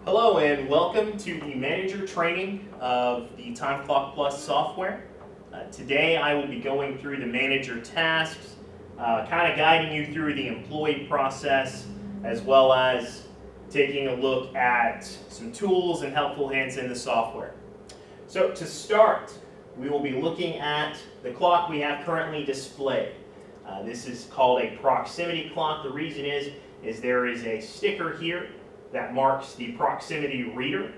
Hello and welcome to the manager training of the TimeClock software. Today I will be going through the manager tasks, kind of guiding you through the employee process, as well as taking a look at some tools and helpful hints in the software. So to start, we will be looking at the clock we have currently displayed. This is called a proximity clock. The reason is there is a sticker here that marks the proximity reader.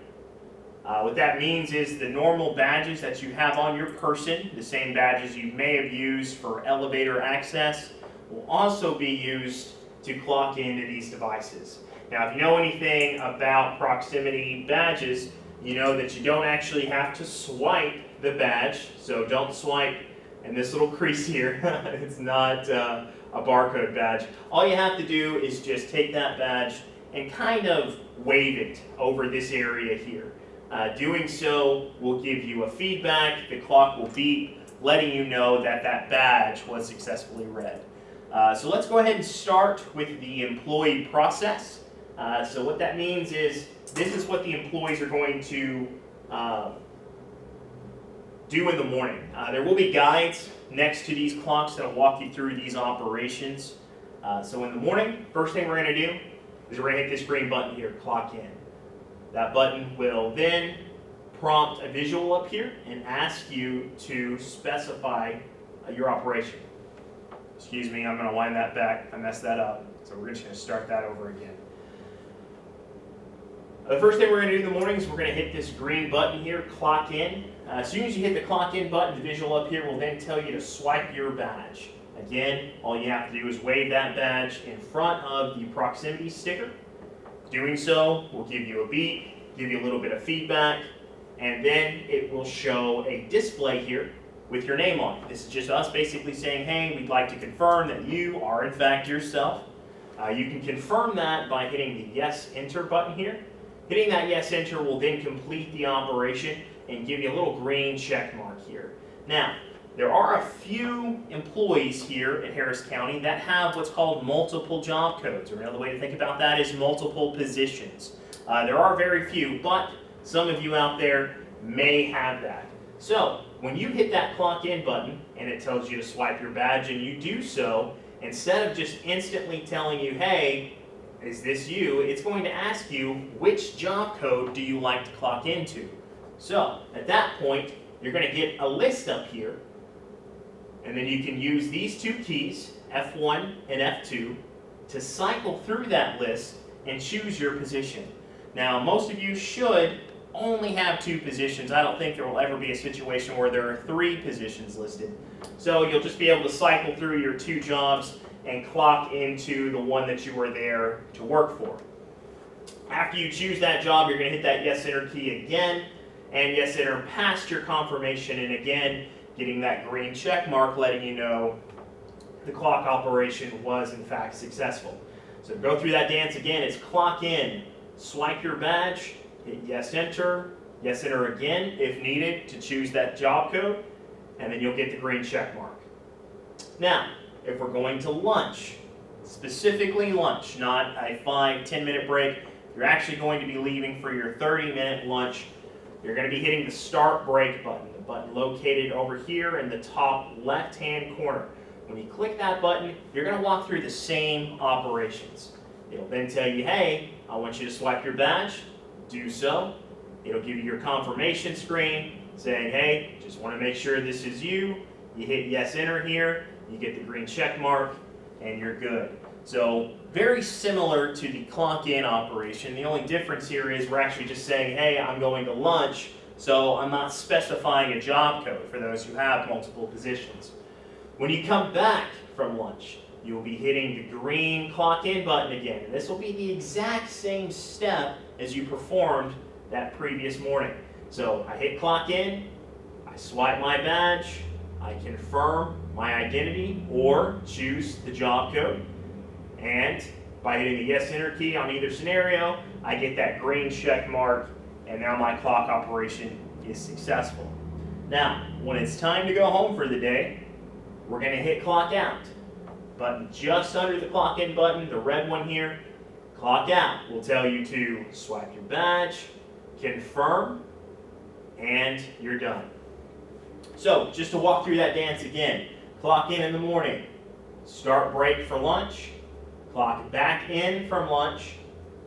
What that means is the normal badges that you have on your person, the same badges you may have used for elevator access, will also be used to clock into these devices. Now, if you know anything about proximity badges, you know that you don't actually have to swipe the badge, so don't swipe in this little crease here. It's not a barcode badge. All you have to do is just take that badge and kind of wave it over this area here. Doing so will give you a feedback. The clock will beep, letting you know that that badge was successfully read. So let's go ahead and start with the employee process. So what that means is this is what the employees are going to do in the morning. There will be guides next to these clocks that will walk you through these operations. So in the morning, first thing we're going to do is we're going to hit this green button here, clock in. That button will then prompt a visual up here and ask you to specify your operation. Excuse me, I'm going to wind that back. I messed that up. So we're just going to start that over again. The first thing we're going to do in the morning is we're going to hit this green button here, clock in. As soon as you hit the clock in button, the visual up here will then tell you to swipe your badge. Again, all you have to do is wave that badge in front of the proximity sticker. Doing so will give you a beep, give you a little bit of feedback, and then it will show a display here with your name on it. This is just us basically saying, hey, we'd like to confirm that you are in fact yourself. You can confirm that by hitting the yes enter button here. Hitting that yes enter will then complete the operation and give you a little green check mark here. Now, there are a few employees here in Harris County that have what's called multiple job codes, or another way to think about that is multiple positions. There are very few, but some of you out there may have that. So, when you hit that clock in button and it tells you to swipe your badge and you do so, instead of just instantly telling you, hey, is this you, it's going to ask you which job code do you like to clock into. So, at that point, you're going to get a list up here. And then you can use these two keys, F1 and F2, to cycle through that list and choose your position. Now, most of you should only have two positions. I don't think there will ever be a situation where there are three positions listed. So you'll just be able to cycle through your two jobs and clock into the one that you were there to work for. After you choose that job, you're going to hit that yes enter key again, and yes enter past your confirmation, and again, getting that green check mark letting you know the clock operation was in fact successful. So to go through that dance again, it's clock in, swipe your badge, hit yes enter again if needed to choose that job code, and then you'll get the green check mark. Now, if we're going to lunch, specifically lunch, not a 5-10 minute break, you're actually going to be leaving for your 30-minute lunch, you're going to be hitting the start break button. Button located over here in the top left-hand corner. When you click that button, you're going to walk through the same operations. It'll then tell you, hey, I want you to swipe your badge. Do so. It'll give you your confirmation screen saying, hey, just want to make sure this is you. You hit yes enter here, you get the green check mark, and you're good. So very similar to the clock in operation. The only difference here is we're actually just saying, hey, I'm going to lunch. So I'm not specifying a job code for those who have multiple positions. When you come back from lunch, you'll be hitting the green clock in button again. And this will be the exact same step as you performed that previous morning. So I hit clock in, I swipe my badge, I confirm my identity or choose the job code. And by hitting the yes enter key on either scenario, I get that green check mark, and now my clock operation is successful. Now, when it's time to go home for the day, we're going to hit clock out. Button just under the clock in button, the red one here, Clock out will tell you to swipe your badge, confirm, and you're done. So, just to walk through that dance again, clock in the morning, start break for lunch, clock back in from lunch,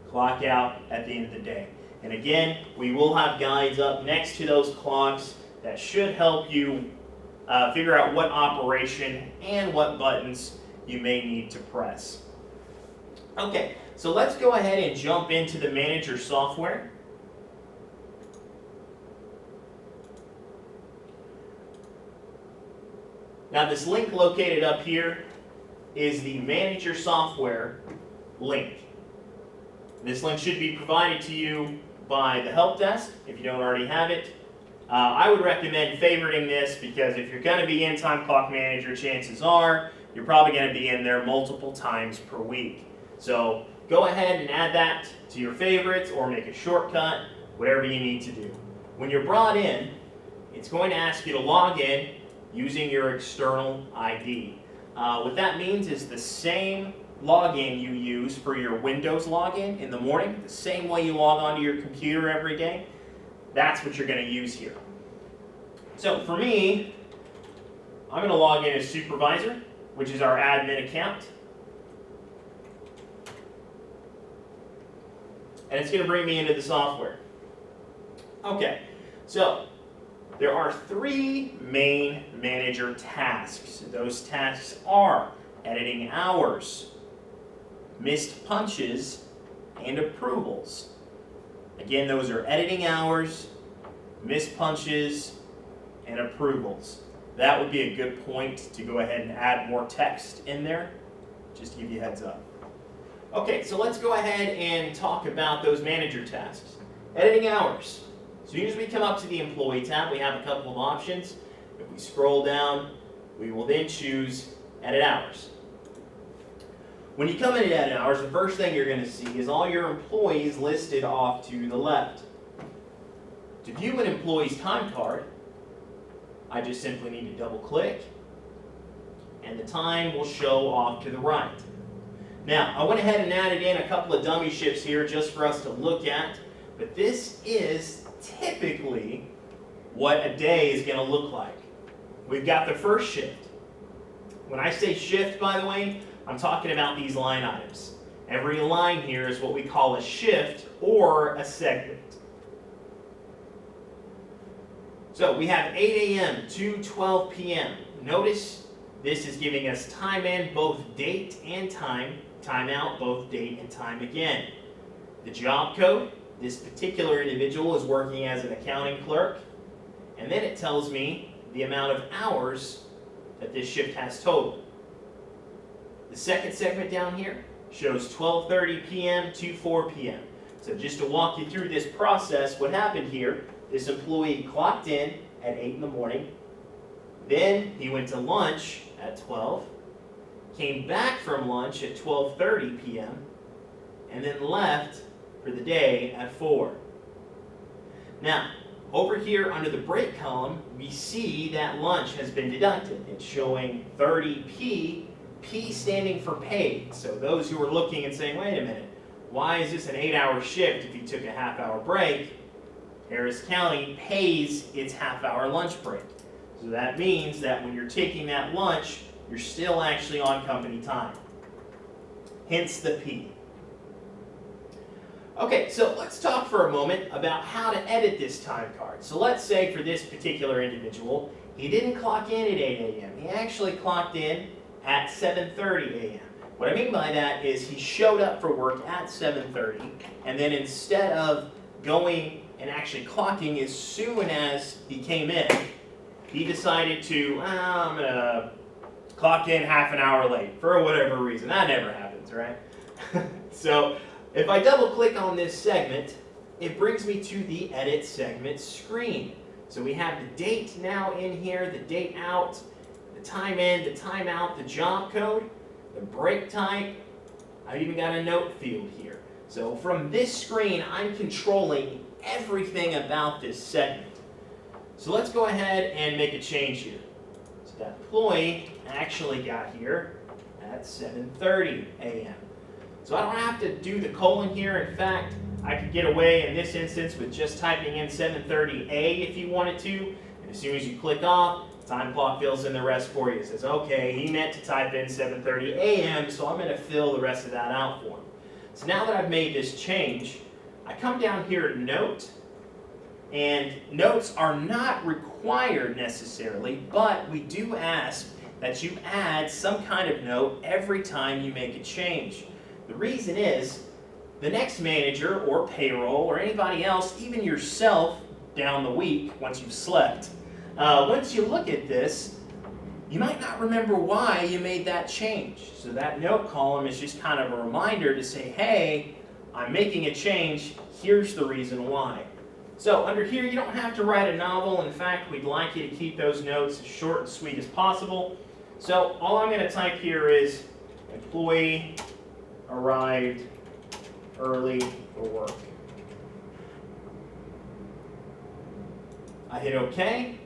clock out at the end of the day. And again, we will have guides up next to those clocks that should help you figure out what operation and what buttons you may need to press. Okay, so let's go ahead and jump into the manager software. Now this link located up here is the manager software link. This link should be provided to you by the help desk if you don't already have it. I would recommend favoriting this because if you're going to be in Timeclock Manager, chances are you're probably going to be in there multiple times per week. So go ahead and add that to your favorites or make a shortcut, whatever you need to do. When you're brought in, it's going to ask you to log in using your external ID. What that means is the same login you use for your Windows login in the morning, the same way you log onto your computer every day, that's what you're going to use here. So for me, I'm going to log in as supervisor, which is our admin account. And it's going to bring me into the software. Okay, so there are 3 main manager tasks. Those tasks are editing hours, missed punches, and approvals. Again, those are editing hours, missed punches, and approvals. That would be a good point to go ahead and add more text in there, just to give you a heads up. Okay, so let's go ahead and talk about those manager tasks. Editing hours. As soon as we come up to the Employee tab, we have a couple of options. If we scroll down, we will then choose Edit Hours. When you come into Edit Hours, the first thing you're going to see is all your employees listed off to the left. To view an employee's time card, I just simply need to double click, and the time will show off to the right. Now, I went ahead and added in a couple of dummy shifts here just for us to look at, but this is typically what a day is going to look like. We've got the first shift. When I say shift, by the way, I'm talking about these line items. Every line here is what we call a shift or a segment. So we have 8 a.m. to 12 p.m. Notice this is giving us time in, both date and time, time out, both date and time again. The job code, this particular individual is working as an accounting clerk, and then it tells me the amount of hours that this shift has total. The second segment down here shows 12:30 p.m. to 4 p.m. So just to walk you through this process, what happened here, this employee clocked in at 8 in the morning, then he went to lunch at 12, came back from lunch at 12:30 p.m., and then left for the day at 4. Now, over here under the break column, we see that lunch has been deducted. It's showing 30p, P standing for paid. So those who are looking and saying, wait a minute, why is this an 8-hour shift if you took a half-hour break? Harris County pays its half-hour lunch break. So that means that when you're taking that lunch, you're still actually on company time. Hence the P. Okay, so let's talk for a moment about how to edit this time card. So let's say for this particular individual, he didn't clock in at 8 a.m. He actually clocked in at 7:30 a.m. What I mean by that is he showed up for work at 7:30, and then instead of going and actually clocking as soon as he came in, he decided to, I'm going to clock in half an hour late for whatever reason. That never happens, right? So if I double click on this segment, it brings me to the Edit Segment screen. So we have the date now in here, the date out, the time in, the time out, the job code, the break type. I've even got a note field here. So from this screen, I'm controlling everything about this segment. So let's go ahead and make a change here. So that employee actually got here at 7:30 a.m. So I don't have to do the colon here. In fact, I could get away in this instance with just typing in 7:30 if you wanted to. And as soon as you click off, time clock fills in the rest for you. It says, okay, he meant to type in 7:30 a.m., so I'm going to fill the rest of that out for him. So now that I've made this change, I come down here to Note, and notes are not required necessarily, but we do ask that you add some kind of note every time you make a change. The reason is, the next manager or payroll or anybody else, even yourself down the week once you've slept, once you look at this, you might not remember why you made that change. So that note column is just kind of a reminder to say, hey, I'm making a change, here's the reason why. So under here, you don't have to write a novel. In fact, we'd like you to keep those notes as short and sweet as possible. So all I'm going to type here is employee arrived early for work. I hit OK.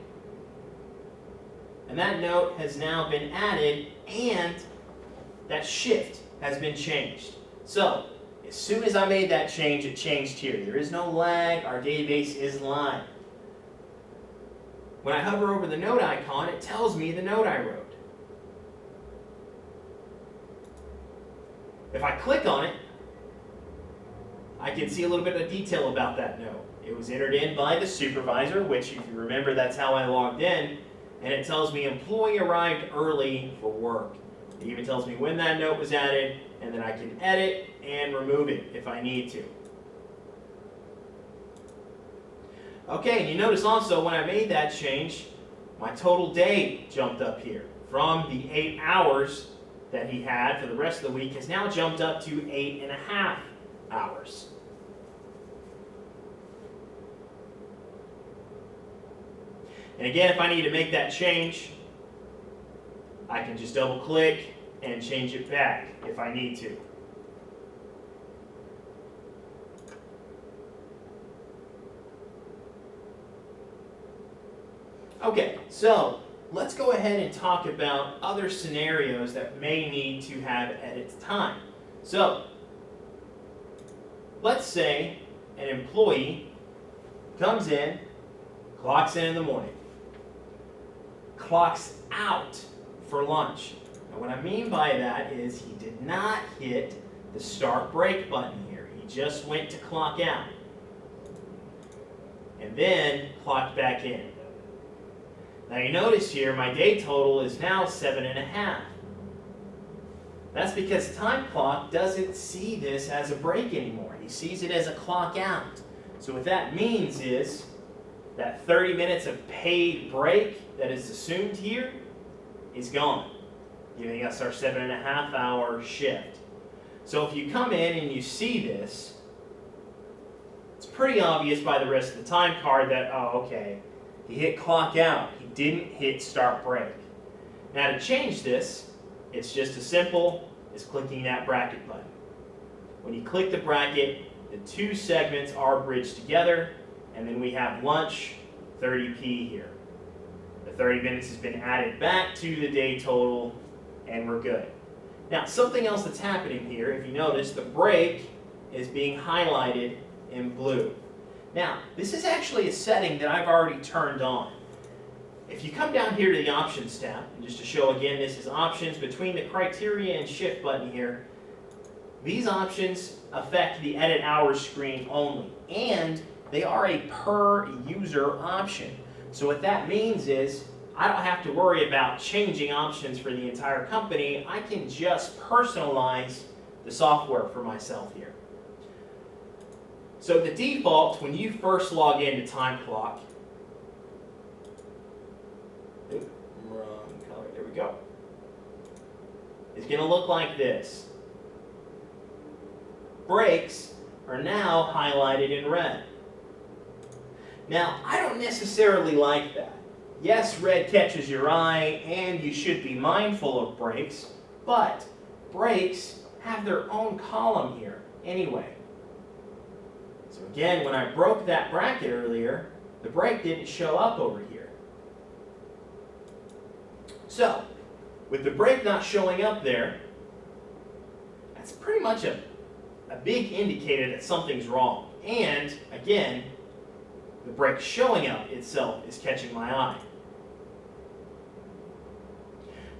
And that note has now been added, and that shift has been changed. So as soon as I made that change, it changed here. There is no lag. Our database is live. When I hover over the note icon, it tells me the note I wrote. If I click on it, I can see a little bit of detail about that note. It was entered in by the supervisor, which, if you remember, that's how I logged in. And it tells me employee arrived early for work. It even tells me when that note was added, and then I can edit and remove it if I need to. Okay, and you notice also when I made that change, my total day jumped up here. From the 8 hours that he had for the rest of the week has now jumped up to 8.5 hours. And again, if I need to make that change, I can just double click and change it back if I need to. Okay, so let's go ahead and talk about other scenarios that may need to have edit time. So let's say an employee comes in, clocks in the morning, clocks out for lunch. And what I mean by that is he did not hit the start break button here. He just went to clock out and then clocked back in. Now you notice here my day total is now 7.5. That's because Timeclock doesn't see this as a break anymore. He sees it as a clock out. So what that means is that 30 minutes of paid break that is assumed here is gone, giving us our 7.5 hour shift. So if you come in and you see this, it's pretty obvious by the rest of the time card that, oh, okay, he hit clock out. He didn't hit start break. Now to change this, it's just as simple as clicking that bracket button. When you click the bracket, the two segments are bridged together, and then we have lunch 30p here. The 30 minutes has been added back to the day total, and we're good. Now, something else that's happening here, if you notice, the break is being highlighted in blue. Now, this is actually a setting that I've already turned on. If you come down here to the Options tab, and just to show again, this is Options between the Criteria and Shift button here, these options affect the Edit Hours screen only, and they are a per user option. So what that means is I don't have to worry about changing options for the entire company. I can just personalize the software for myself here. So the default, when you first log into Timeclock, wrong color, there we go, is going to look like this. Breaks are now highlighted in red. Now, I don't necessarily like that. Yes, red catches your eye, and you should be mindful of breaks, but breaks have their own column here anyway. So again, when I broke that bracket earlier, the break didn't show up over here. So, with the break not showing up there, that's pretty much a a big indicator that something's wrong. And, again, the brake showing up itself is catching my eye.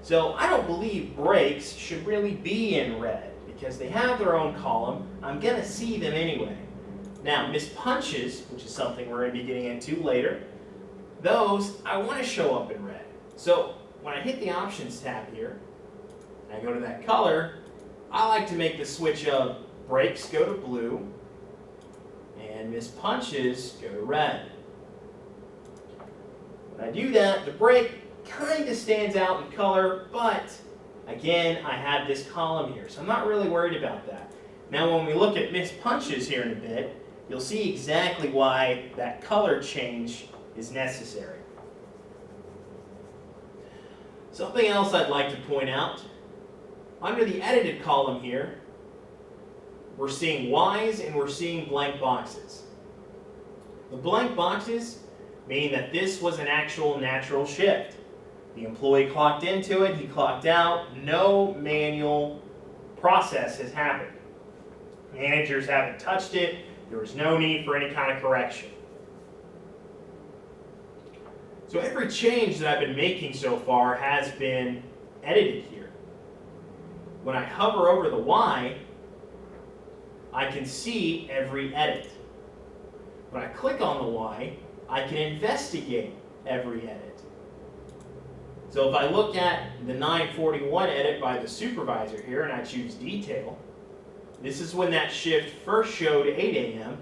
So I don't believe brakes should really be in red because they have their own column. I'm going to see them anyway. Now, missed punches, which is something we're going to be getting into later, those I want to show up in red. So when I hit the options tab here, and I go to that color, I like to make the switch of brakes go to blue and missed punches go to red. When I do that, the brake kind of stands out in color, but again, I have this column here, so I'm not really worried about that. Now, when we look at missed punches here in a bit, you'll see exactly why that color change is necessary. Something else I'd like to point out, under the edited column here, we're seeing Ys and we're seeing blank boxes. The blank boxes mean that this was an actual natural shift. The employee clocked into it, he clocked out, no manual process has happened. Managers haven't touched it, there was no need for any kind of correction. So every change that I've been making so far has been edited here. When I hover over the Y, I can see every edit. When I click on the Y, I can investigate every edit. So if I look at the 941 edit by the supervisor here and I choose detail, this is when that shift first showed 8 a.m.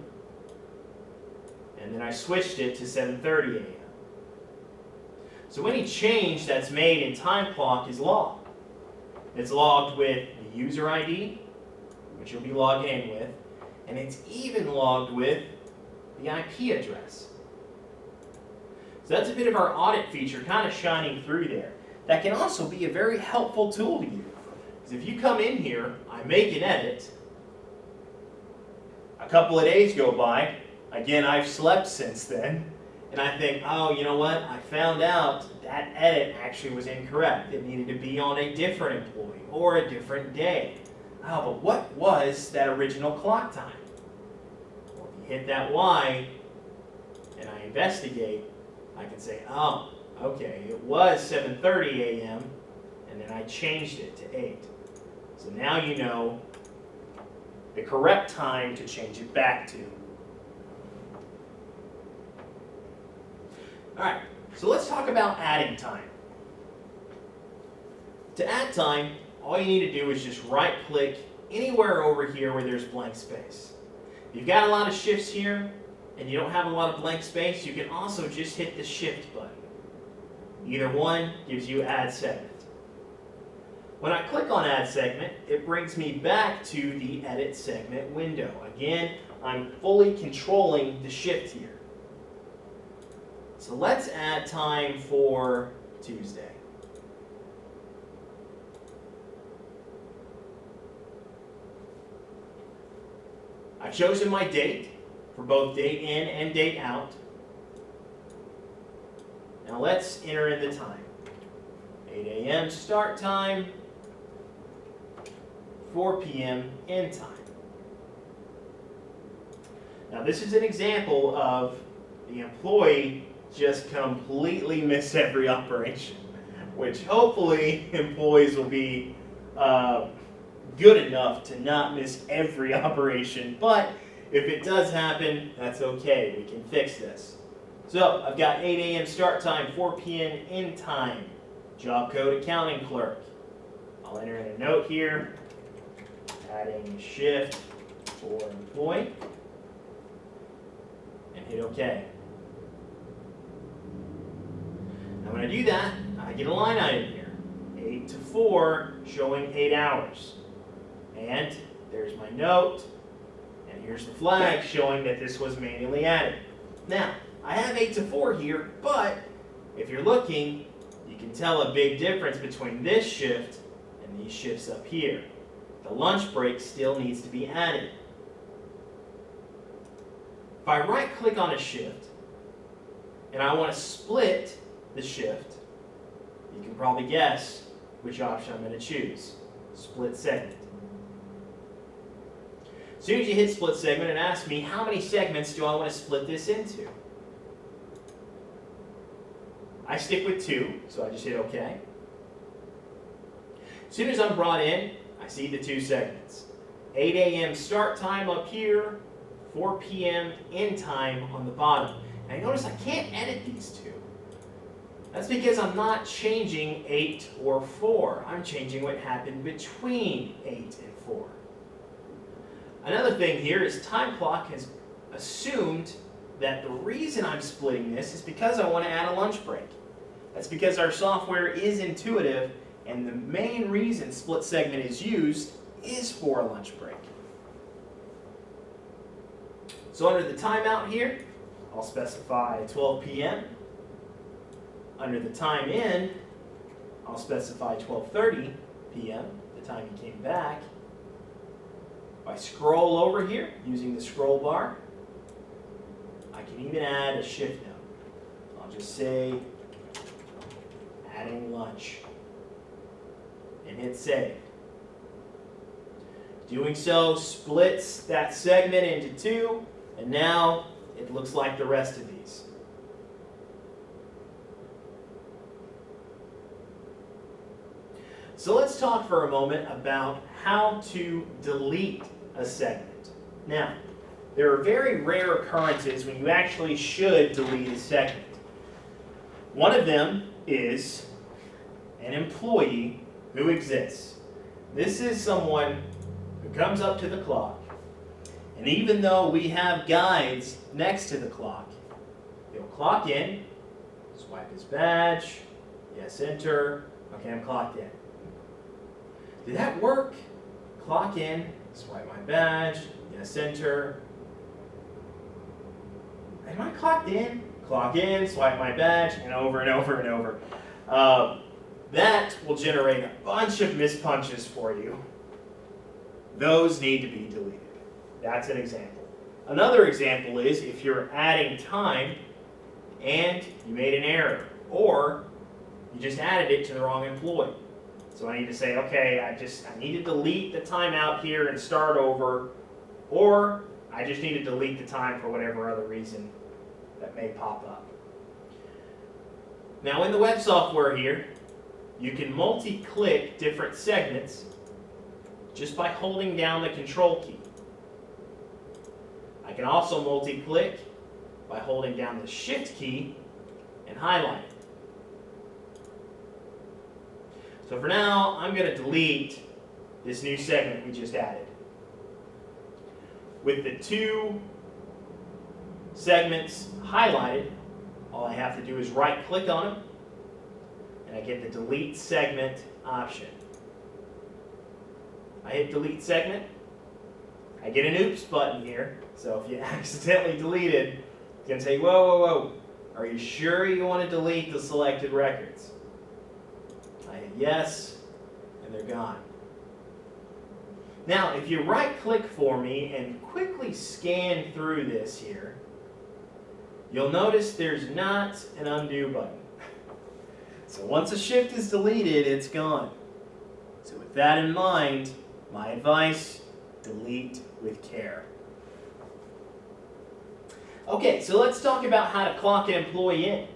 and then I switched it to 7:30 a.m. So any change that's made in Timeclock is logged. It's logged with the user ID, which you'll be logging in with, and it's even logged with the IP address. So that's a bit of our audit feature kind of shining through there. That can also be a very helpful tool to you. Because if you come in here, I make an edit, a couple of days go by, again I've slept since then, and I think, oh, you know what, I found out that edit actually was incorrect. It needed to be on a different employee or a different day. Oh, but what was that original clock time? Well, if you hit that Y and I investigate, I can say, oh, okay, it was 7:30 a.m. and then I changed it to 8. So now you know the correct time to change it back to. All right, so let's talk about adding time. To add time, all you need to do is just right-click anywhere over here where there's blank space. If you've got a lot of shifts here and you don't have a lot of blank space, you can also just hit the Shift button. Either one gives you Add Segment. When I click on Add Segment, it brings me back to the Edit Segment window. Again, I'm fully controlling the shift here. So let's add time for Tuesday. I've chosen my date for both date in and date out. Now let's enter in the time. 8 a.m. start time, 4 p.m. end time. Now this is an example of the employee just completely missed every operation, which hopefully employees will be good enough to not miss every operation, but if it does happen, that's okay, we can fix this. So I've got 8 a.m. start time, 4 p.m. end time, job code accounting clerk. I'll enter in a note here, adding shift for employee, and hit OK. Now when I do that, I get a line item here, 8 to 4, showing 8 hours. And there's my note, and here's the flag showing that this was manually added. Now, I have 8 to 4 here, but if you're looking, you can tell a big difference between this shift and these shifts up here. The lunch break still needs to be added. If I right-click on a shift, and I want to split the shift, you can probably guess which option I'm going to choose. Split segment. soon as you hit split segment, it asks me how many segments do I want to split this into. I stick with 2, so I just hit OK. As soon as I'm brought in, I see the 2 segments. 8 a.m. start time up here, 4 p.m. end time on the bottom. And I notice I can't edit these 2. That's because I'm not changing 8 or 4. I'm changing what happened between 8 and 4. Another thing here is Timeclock has assumed that the reason I'm splitting this is because I want to add a lunch break. That's because our software is intuitive, and the main reason split segment is used is for a lunch break. So under the timeout here, I'll specify 12 p.m. Under the time in, I'll specify 12:30 p.m., the time he came back. If I scroll over here using the scroll bar, I can even add a shift note. I'll just say adding lunch and hit save. Doing so splits that segment into 2, and now it looks like the rest of these. So let's talk for a moment about how to delete a segment. Now, there are very rare occurrences when you actually should delete a segment. One of them is an employee who exists. This is someone who comes up to the clock, and even though we have guides next to the clock, he'll clock in, swipe his badge, yes, enter, okay, I'm clocked in. Did that work? Clock in, swipe my badge, yes, enter. Am I clocked in? Clock in, swipe my badge, and over and over and over. That will generate a bunch of mispunches for you. Those need to be deleted. That's an example. Another example is if you're adding time and you made an error, or you just added it to the wrong employee. So I need to say, okay, I need to delete the timeout here and start over, or I just need to delete the time for whatever other reason that may pop up. Now in the web software here, you can multi-click different segments just by holding down the control key. I can also multi-click by holding down the shift key and highlight it. So for now, I'm going to delete this new segment we just added. With the 2 segments highlighted, all I have to do is right-click on them, and I get the Delete Segment option. I hit Delete Segment. I get an Oops button here, so if you accidentally deleted, it's going to say, whoa, whoa, whoa. Are you sure you want to delete the selected records? I hit yes, and they're gone. Now, if you right-click for me and quickly scan through this here, you'll notice there's not an undo button. So once a shift is deleted, it's gone. So with that in mind, my advice, delete with care. Okay, so let's talk about how to clock an employee in.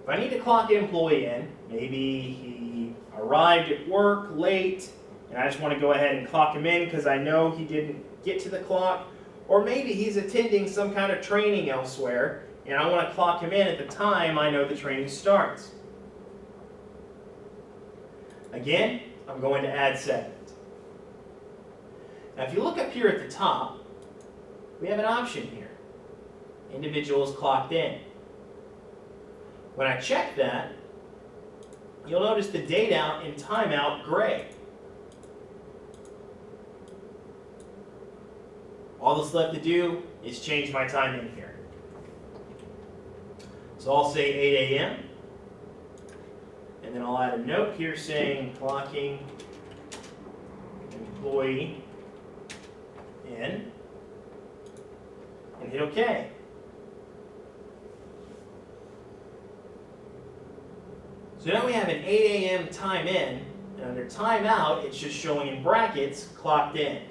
If I need to clock an employee in, maybe he arrived at work late, and I just want to go ahead and clock him in because I know he didn't get to the clock, or maybe he's attending some kind of training elsewhere, and I want to clock him in at the time I know the training starts. Again, I'm going to add segment. Now if you look up here at the top, we have an option here. Individuals clocked in. When I check that, you'll notice the date out and timeout gray. All that's left to do is change my time in here. So I'll say 8 a.m. and then I'll add a note here saying clocking employee in and hit OK. So now we have an 8 a.m. time in And under timeout, it's just showing in brackets, clocked in.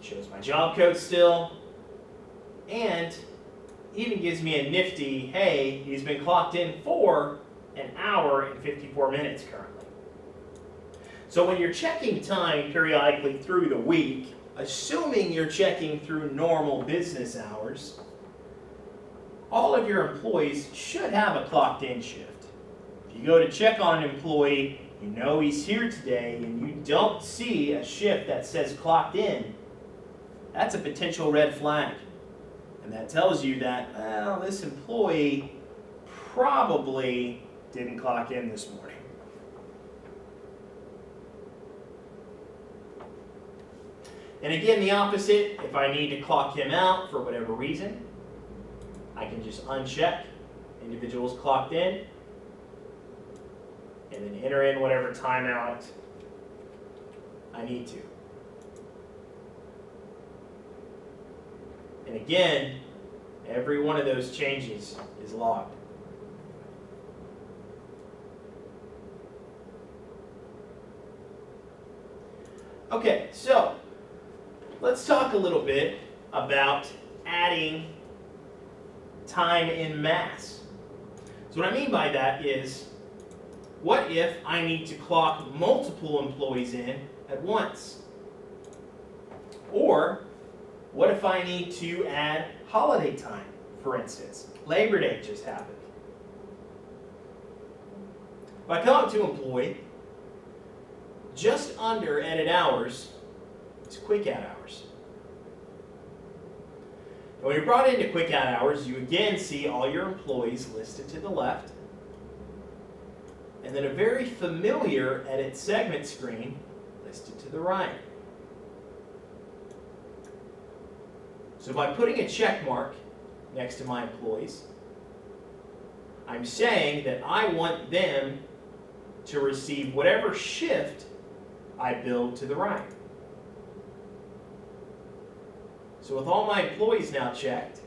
Shows my job code still, and even gives me a nifty, hey, he's been clocked in for an hour and 54 minutes currently. So when you're checking time periodically through the week, assuming you're checking through normal business hours, all of your employees should have a clocked in shift. If you go to check on an employee, you know he's here today, and you don't see a shift that says clocked in, that's a potential red flag. And that tells you that, well, this employee probably didn't clock in this morning. And again, the opposite, if I need to clock him out for whatever reason, I can just uncheck individuals clocked in and then enter in whatever timeout I need to. And again, every one of those changes is logged. Okay, so let's talk a little bit about adding time in mass. So what I mean by that is, what if I need to clock multiple employees in at once? Or what if I need to add holiday time, for instance? Labor Day just happened. If I come up to employee, just under edit hours is quick add hours. And when you're brought into quick add hours, you again see all your employees listed to the left, and then a very familiar edit segment screen listed to the right. So by putting a check mark next to my employees, I'm saying that I want them to receive whatever shift I build to the right. So with all my employees now checked,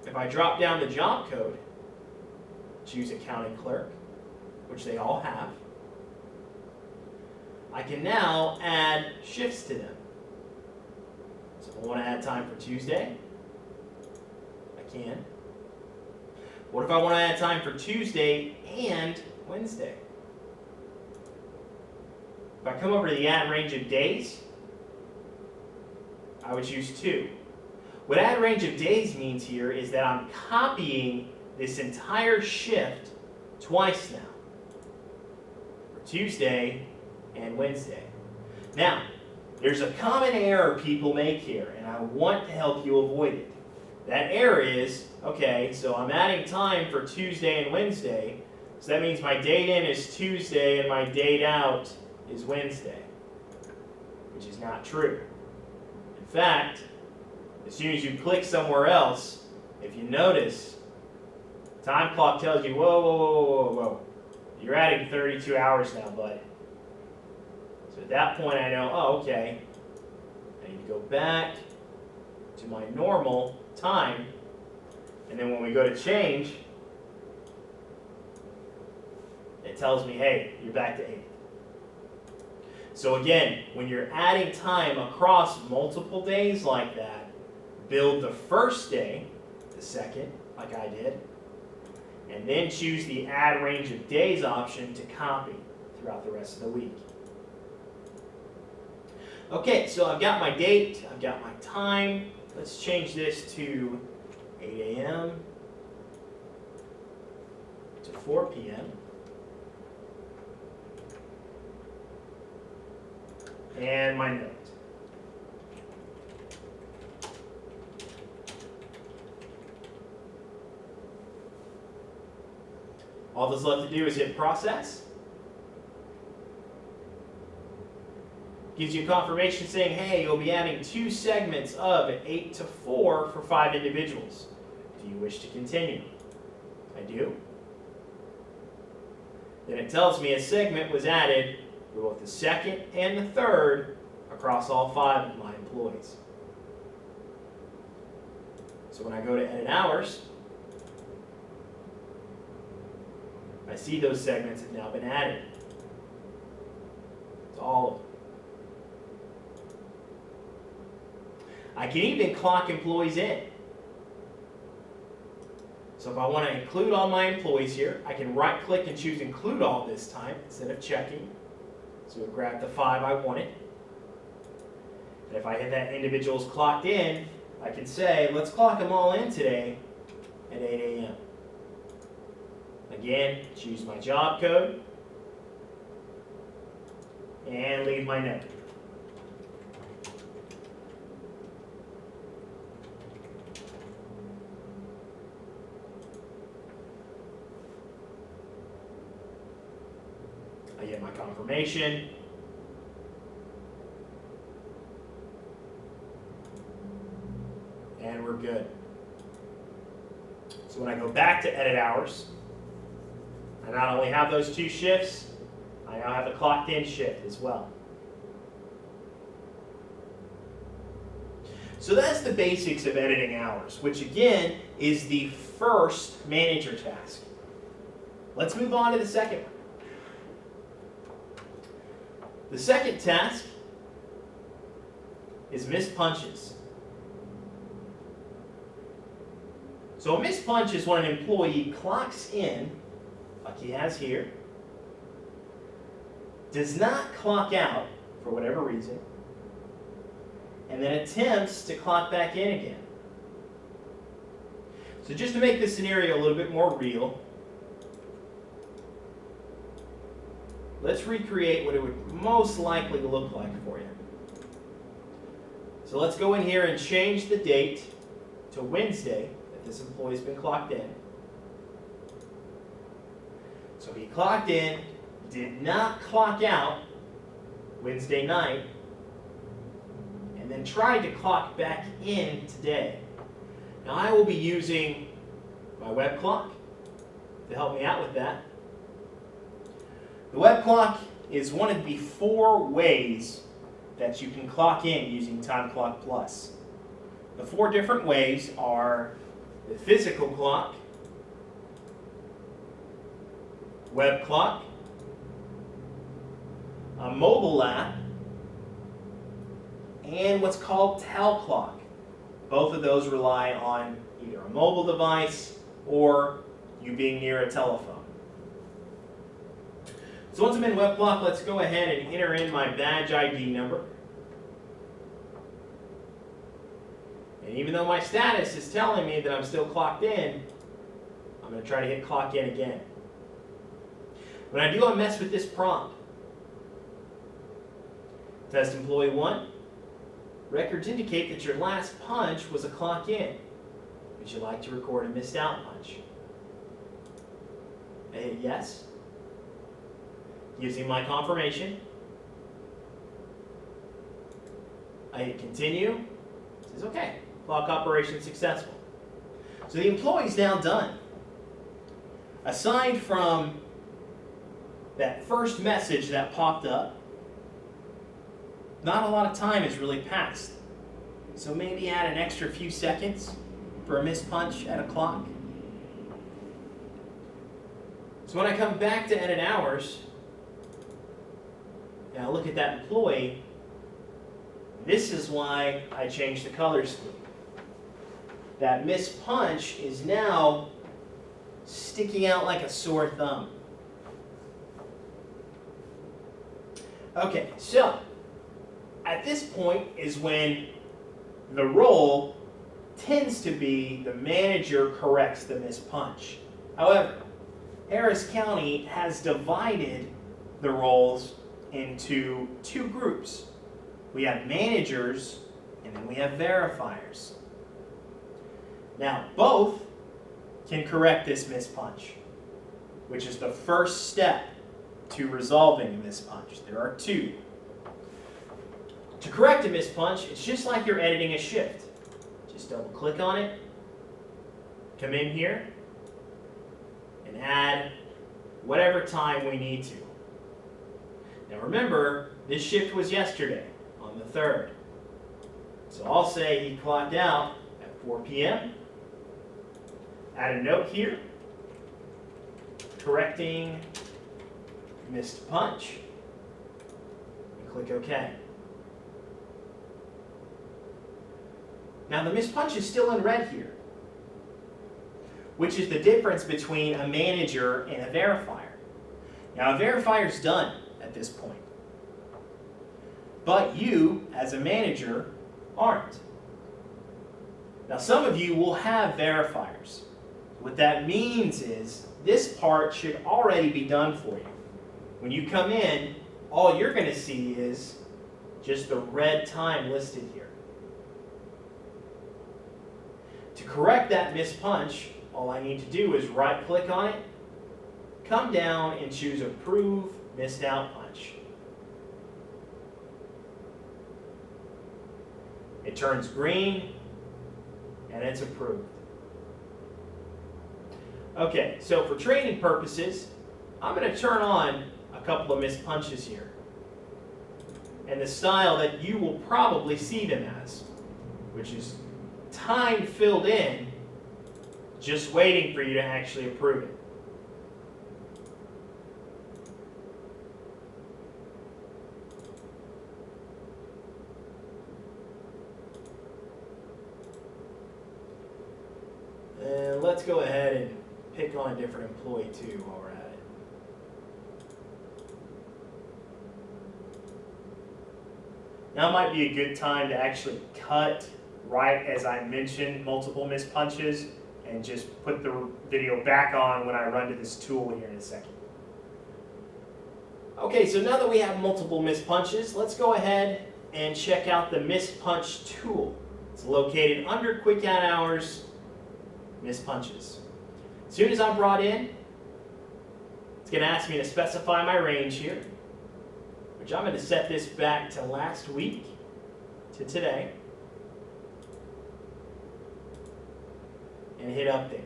if I drop down the job code, choose accounting clerk, which they all have, I can now add shifts to them. So if I want to add time for Tuesday, I can. What if I want to add time for Tuesday and Wednesday? If I come over to the add range of days, I would choose 2. What add range of days means here is that I'm copying this entire shift twice now, for Tuesday and Wednesday. Now, there's a common error people make here, and I want to help you avoid it. That error is, okay, so I'm adding time for Tuesday and Wednesday, so that means my date in is Tuesday and my date out is Wednesday, which is not true. In fact, as soon as you click somewhere else, if you notice, time clock tells you, whoa, whoa, whoa, whoa, whoa, whoa. You're adding 32 hours now, bud. So at that point I know, oh, okay, I need to go back to my normal time, and then when we go to change, it tells me, hey, you're back to 8. So again, when you're adding time across multiple days like that, build the first day, the second, like I did, and then choose the add range of days option to copy throughout the rest of the week. Okay, so I've got my date, I've got my time. Let's change this to 8 a.m. to 4 p.m. And my note. All that's left to do is hit process. Gives you a confirmation saying, hey, you'll be adding 2 segments of 8 to 4 for 5 individuals. Do you wish to continue? I do. Then it tells me a segment was added for both the second and the third across all 5 of my employees. So when I go to edit hours, I see those segments have now been added. It's all of them. I can even clock employees in. So if I want to include all my employees here, I can right-click and choose Include All this time instead of checking. So it grabbed the 5 I wanted. And if I hit that individual's clocked in, I can say, let's clock them all in today at 8 a.m. Again, choose my job code and leave my note. I get my confirmation. And we're good. So when I go back to edit hours, I not only have those 2 shifts, I now have the clocked in shift as well. So that's the basics of editing hours, which again is the first manager task. Let's move on to the second one. The second task is missed punches. So a missed punch is when an employee clocks in, like he has here, does not clock out for whatever reason, and then attempts to clock back in again. So just to make this scenario a little bit more real, let's recreate what it would most likely look like for you. So let's go in here and change the date to Wednesday that this employee's been clocked in. So he clocked in, did not clock out Wednesday night, and then tried to clock back in today. Now I will be using my web clock to help me out with that. The web clock is one of the 4 ways that you can clock in using TCPlus. The 4 different ways are the physical clock, web clock, a mobile app, and what's called Timeclock. Both of those rely on either a mobile device or you being near a telephone. So once I'm in web clock, let's go ahead and enter in my badge ID number. And even though my status is telling me that I'm still clocked in, I'm going to try to hit clock in again. When I do, I mess with this prompt. Test employee 1. Records indicate that your last punch was a clock in. Would you like to record a missed out punch? I hit yes. Gives me my confirmation. I hit continue. It says okay, clock operation successful. So the employee's now done. Aside from that first message that popped up, not a lot of time has really passed. So maybe add an extra few seconds for a missed punch at a clock. So when I come back to edit hours, and I look at that employee, this is why I changed the color scheme. That missed punch is now sticking out like a sore thumb. Okay, so at this point is when the role tends to be the manager corrects the missed punch. However, Harris County has divided the roles into 2 groups. We have managers and then we have verifiers. Now, both can correct this missed punch, which is the first step to resolving a missed punch. There are 2. To correct a missed punch, it's just like you're editing a shift. Just double click on it, come in here, and add whatever time we need to. Now remember, this shift was yesterday, on the 3rd. So I'll say he clocked out at 4 p.m. Add a note here. correcting missed punch, and click OK. Now the missed punch is still in red here, which is the difference between a manager and a verifier. Now a verifier is done at this point, but you, as a manager, aren't. Now some of you will have verifiers. What that means is this part should already be done for you. When you come in, all you're going to see is just the red time listed here. To correct that missed punch, all I need to do is right-click on it, come down and choose Approve Missed Out Punch. It turns green, and it's approved. Okay, so for training purposes, I'm going to turn on a couple of missed punches here, and the style that you will probably see them as, which is time filled in, just waiting for you to actually approve it. And let's go ahead and pick on a different employee too while we're at it. Now might be a good time to actually cut right as I mentioned multiple missed punches and just put the video back on when I run to this tool here in a second. Okay, so now that we have multiple missed punches, let's go ahead and check out the missed punch tool. It's located under Quick Add Hours, Missed Punches. As soon as I'm brought in, it's going to ask me to specify my range here, which I'm going to set this back to last week to today, and hit Update.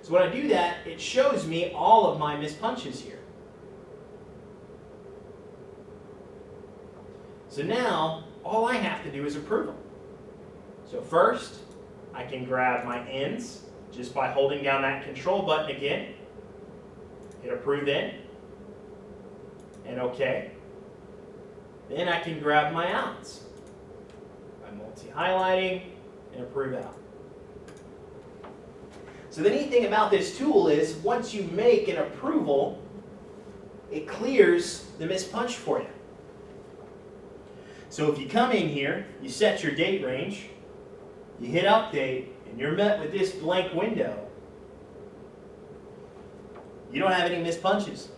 So when I do that, it shows me all of my missed punches here. So now, all I have to do is approve them. So first, I can grab my ends just by holding down that control button again, hit Approve In, and OK. Then I can grab my outs by multi-highlighting and Approve Out. So the neat thing about this tool is once you make an approval, it clears the missed punch for you. So if you come in here, you set your date range, you hit Update, and you're met with this blank window, you don't have any missed punches.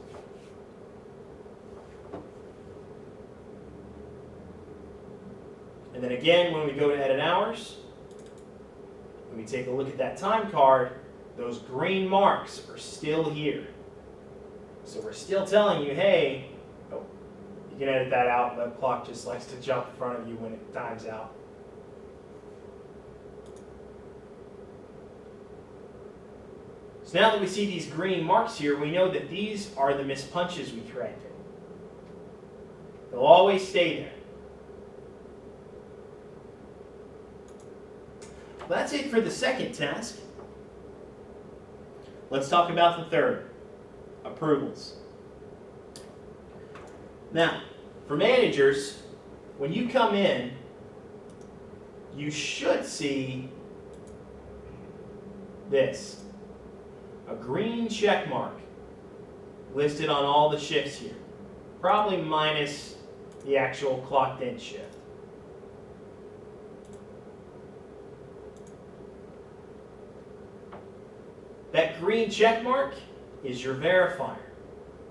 And then again, when we go to Edit Hours, when we take a look at that time card, those green marks are still here. So we're still telling you, hey, oh, you can edit that out. The clock just likes to jump in front of you when it times out. So now that we see these green marks here, we know that these are the missed punches we corrected. They'll always stay there. Well, that's it for the second task. Let's talk about the third, approvals. Now, for managers, when you come in, you should see this, a green check mark listed on all the shifts here, probably minus the actual clocked in shift. That green check mark is your verifier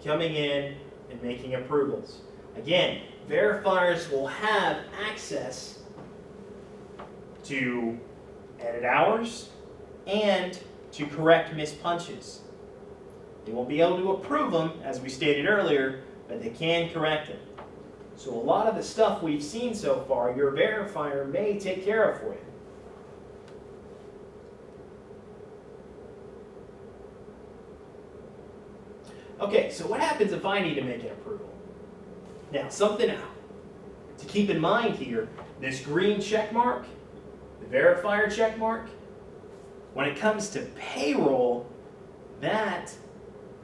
coming in and making approvals. Again, verifiers will have access to edit hours and to correct missed punches. They won't be able to approve them, as we stated earlier, but they can correct them. So a lot of the stuff we've seen so far, your verifier may take care of for you. Okay, so what happens if I need to make an approval? Now, something to keep in mind here, this green check mark, The verifier check mark, when it comes to payroll, that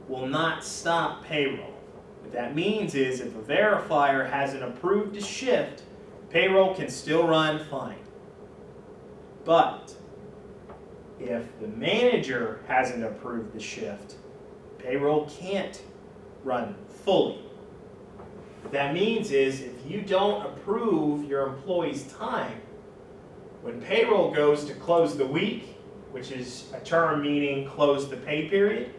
will not stop payroll. What that means is if a verifier hasn't approved a shift, payroll can still run fine. But if the manager hasn't approved the shift, payroll can't run fully. What that means is if you don't approve your employee's time, when payroll goes to close the week, which is a term meaning close the pay period,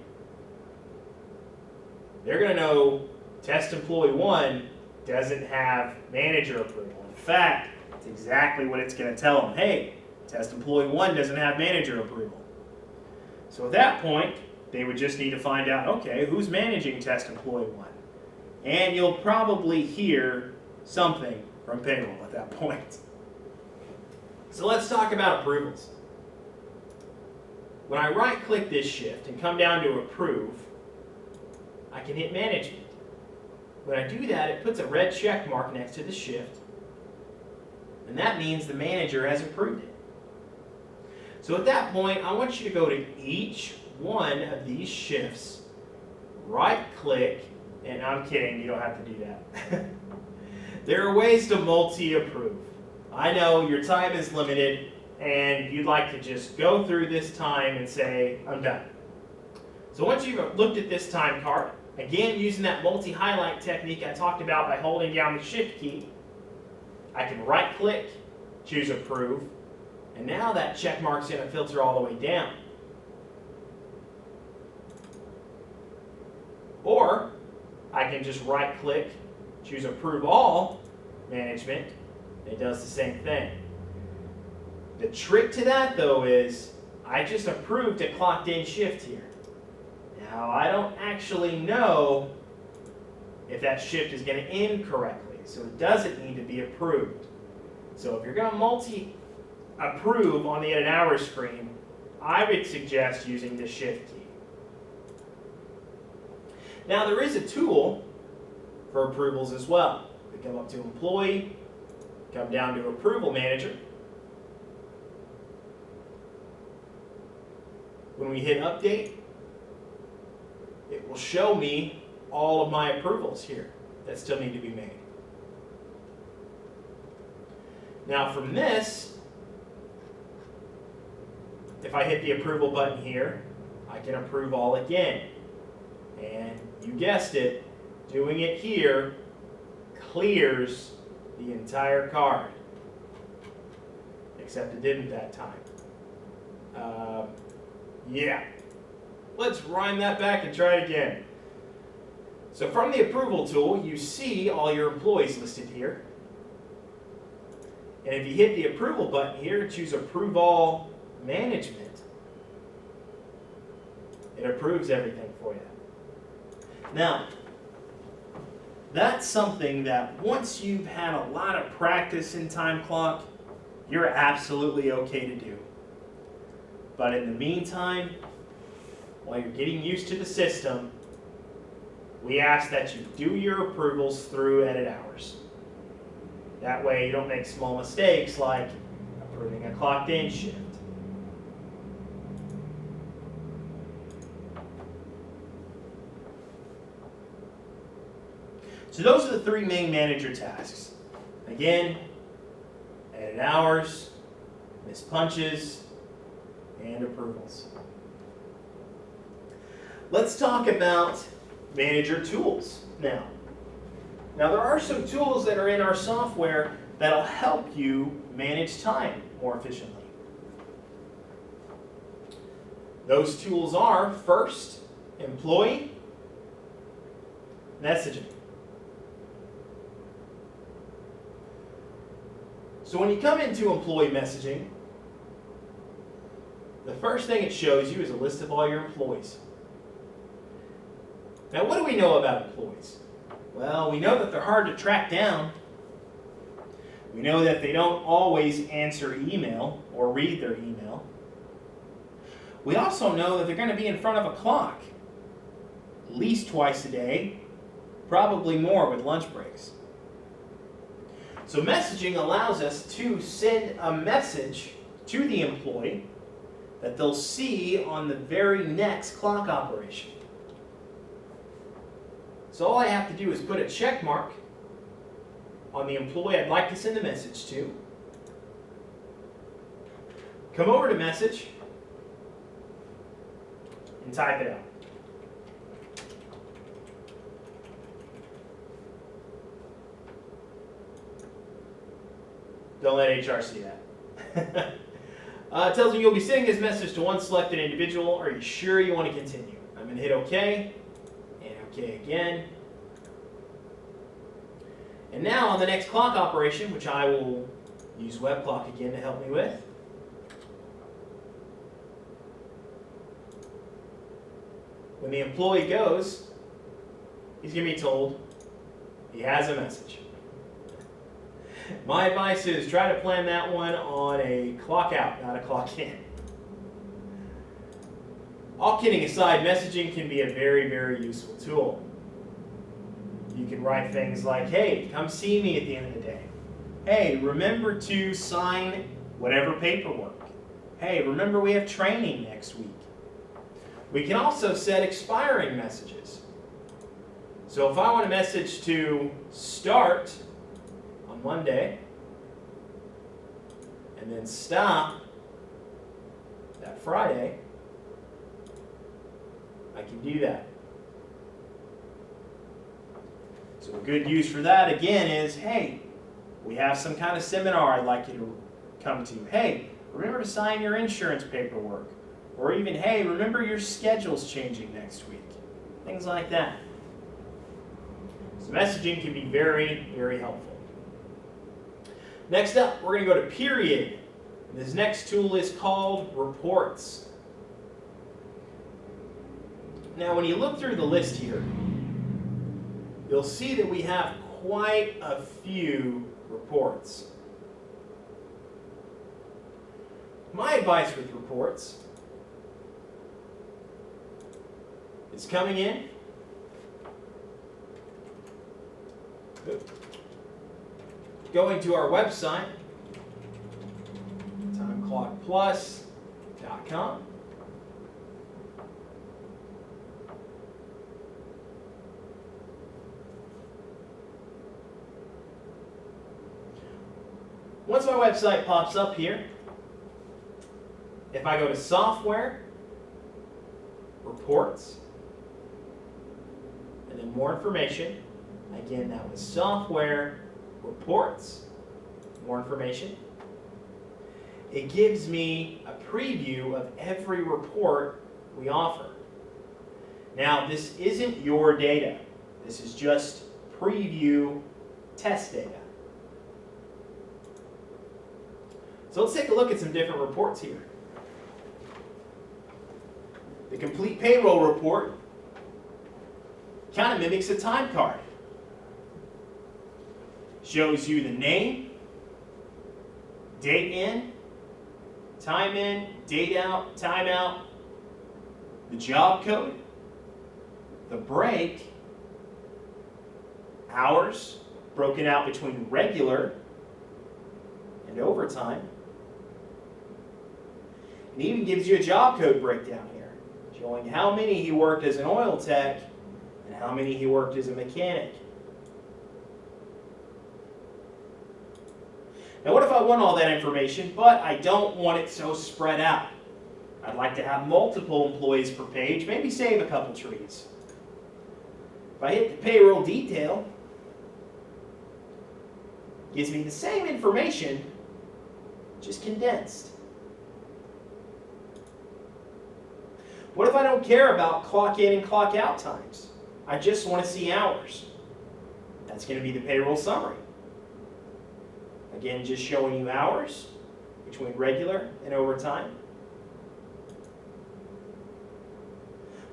they're going to know test employee 1 doesn't have manager approval. In fact, it's exactly what it's going to tell them. Hey, test employee 1 doesn't have manager approval. So at that point, they would just need to find out, okay, who's managing test employee 1? And you'll probably hear something from payroll at that point. So let's talk about approvals. When I right-click this shift and come down to approve, I can hit management. When I do that, it puts a red check mark next to the shift, and that means the manager has approved it. So at that point, I want you to go to each one of these shifts, right-click, and I'm kidding, you don't have to do that. There are ways to multi-approve. I know your time is limited, and you'd like to just go through this time and say, I'm done. So once you've looked at this time card, again, using that multi-highlight technique I talked about by holding down the shift key, I can right-click, choose approve, and now that check mark's going to filter all the way down. Or I can just right-click, choose approve all management, and it does the same thing. The trick to that, though, is I just approved a clocked-in shift here. Now, I don't actually know if that shift is going to end correctly, so it doesn't need to be approved. So if you're going to multi-approve on the edit hours screen, I would suggest using the shift key. Now, there is a tool for approvals as well. We come up to Employee, come down to Approval Manager. When we hit Update, it will show me all of my approvals here that still need to be made. Now from this, if I hit the approval button here, I can approve all again. And you guessed it, doing it here clears the entire card. Except it didn't that time. Yeah. Let's wind that back and try it again. So from the approval tool, you see all your employees listed here. And if you hit the approval button here, choose Approve All Management, it approves everything for you. Now, that's something that once you've had a lot of practice in Timeclock, you're absolutely okay to do. But in the meantime, while you're getting used to the system, we ask that you do your approvals through edit hours. That way you don't make small mistakes like approving a clocked in shift. So those are the three main manager tasks. Again, edit hours, miss punches, and approvals. Let's talk about manager tools now. Now there are some tools that are in our software that'll help you manage time more efficiently. Those tools are, first, employee messaging. So when you come into employee messaging, the first thing it shows you is a list of all your employees. Now, what do we know about employees? Well, we know that they're hard to track down. We know that they don't always answer email or read their email. We also know that they're going to be in front of a clock at least twice a day, probably more with lunch breaks. So messaging allows us to send a message to the employee that they'll see on the very next clock operation. So all I have to do is put a check mark on the employee I'd like to send a message to, come over to message, and type it out. Don't let HR see that. It tells me you'll be sending this message to one selected individual. Are you sure you want to continue? I'm going to hit OK, and OK again. And now on the next clock operation, which I will use web clock again to help me with, when the employee goes, he's going to be told he has a message. My advice is try to plan that one on a clock out, not a clock in. All kidding aside, messaging can be a very, very useful tool. You can write things like, hey, come see me at the end of the day. Hey, remember to sign whatever paperwork. Hey, remember we have training next week. We can also set expiring messages. So if I want a message to start on Monday and then stop that Friday, I can do that. So a good use for that again is, hey, we have some kind of seminar I'd like you to come to. Hey, remember to sign your insurance paperwork. Or even, hey, remember your schedule's changing next week. Things like that. So messaging can be very, very helpful. Next up, we're going to go to period. This next tool is called reports. Now, when you look through the list here, you'll see that we have quite a few reports. My advice with reports is coming in, going to our website, timeclockplus.com. Once my website pops up here, if I go to software, reports, and then more information, again that was software, reports, more information, it gives me a preview of every report we offer. Now this isn't your data, this is just preview test data. So let's take a look at some different reports here. The complete payroll report kind of mimics a time card. Shows you the name, date in, date out, time out, the job code, the break, hours broken out between regular and overtime. It even gives you a job code breakdown here, showing how many he worked as an oil tech and how many he worked as a mechanic. Now what if I want all that information, but I don't want it so spread out? I'd like to have multiple employees per page, maybe save a couple trees. If I hit the payroll detail, it gives me the same information, just condensed. What if I don't care about clock in and clock out times? I just want to see hours. That's going to be the payroll summary. Again, just showing you hours between regular and overtime.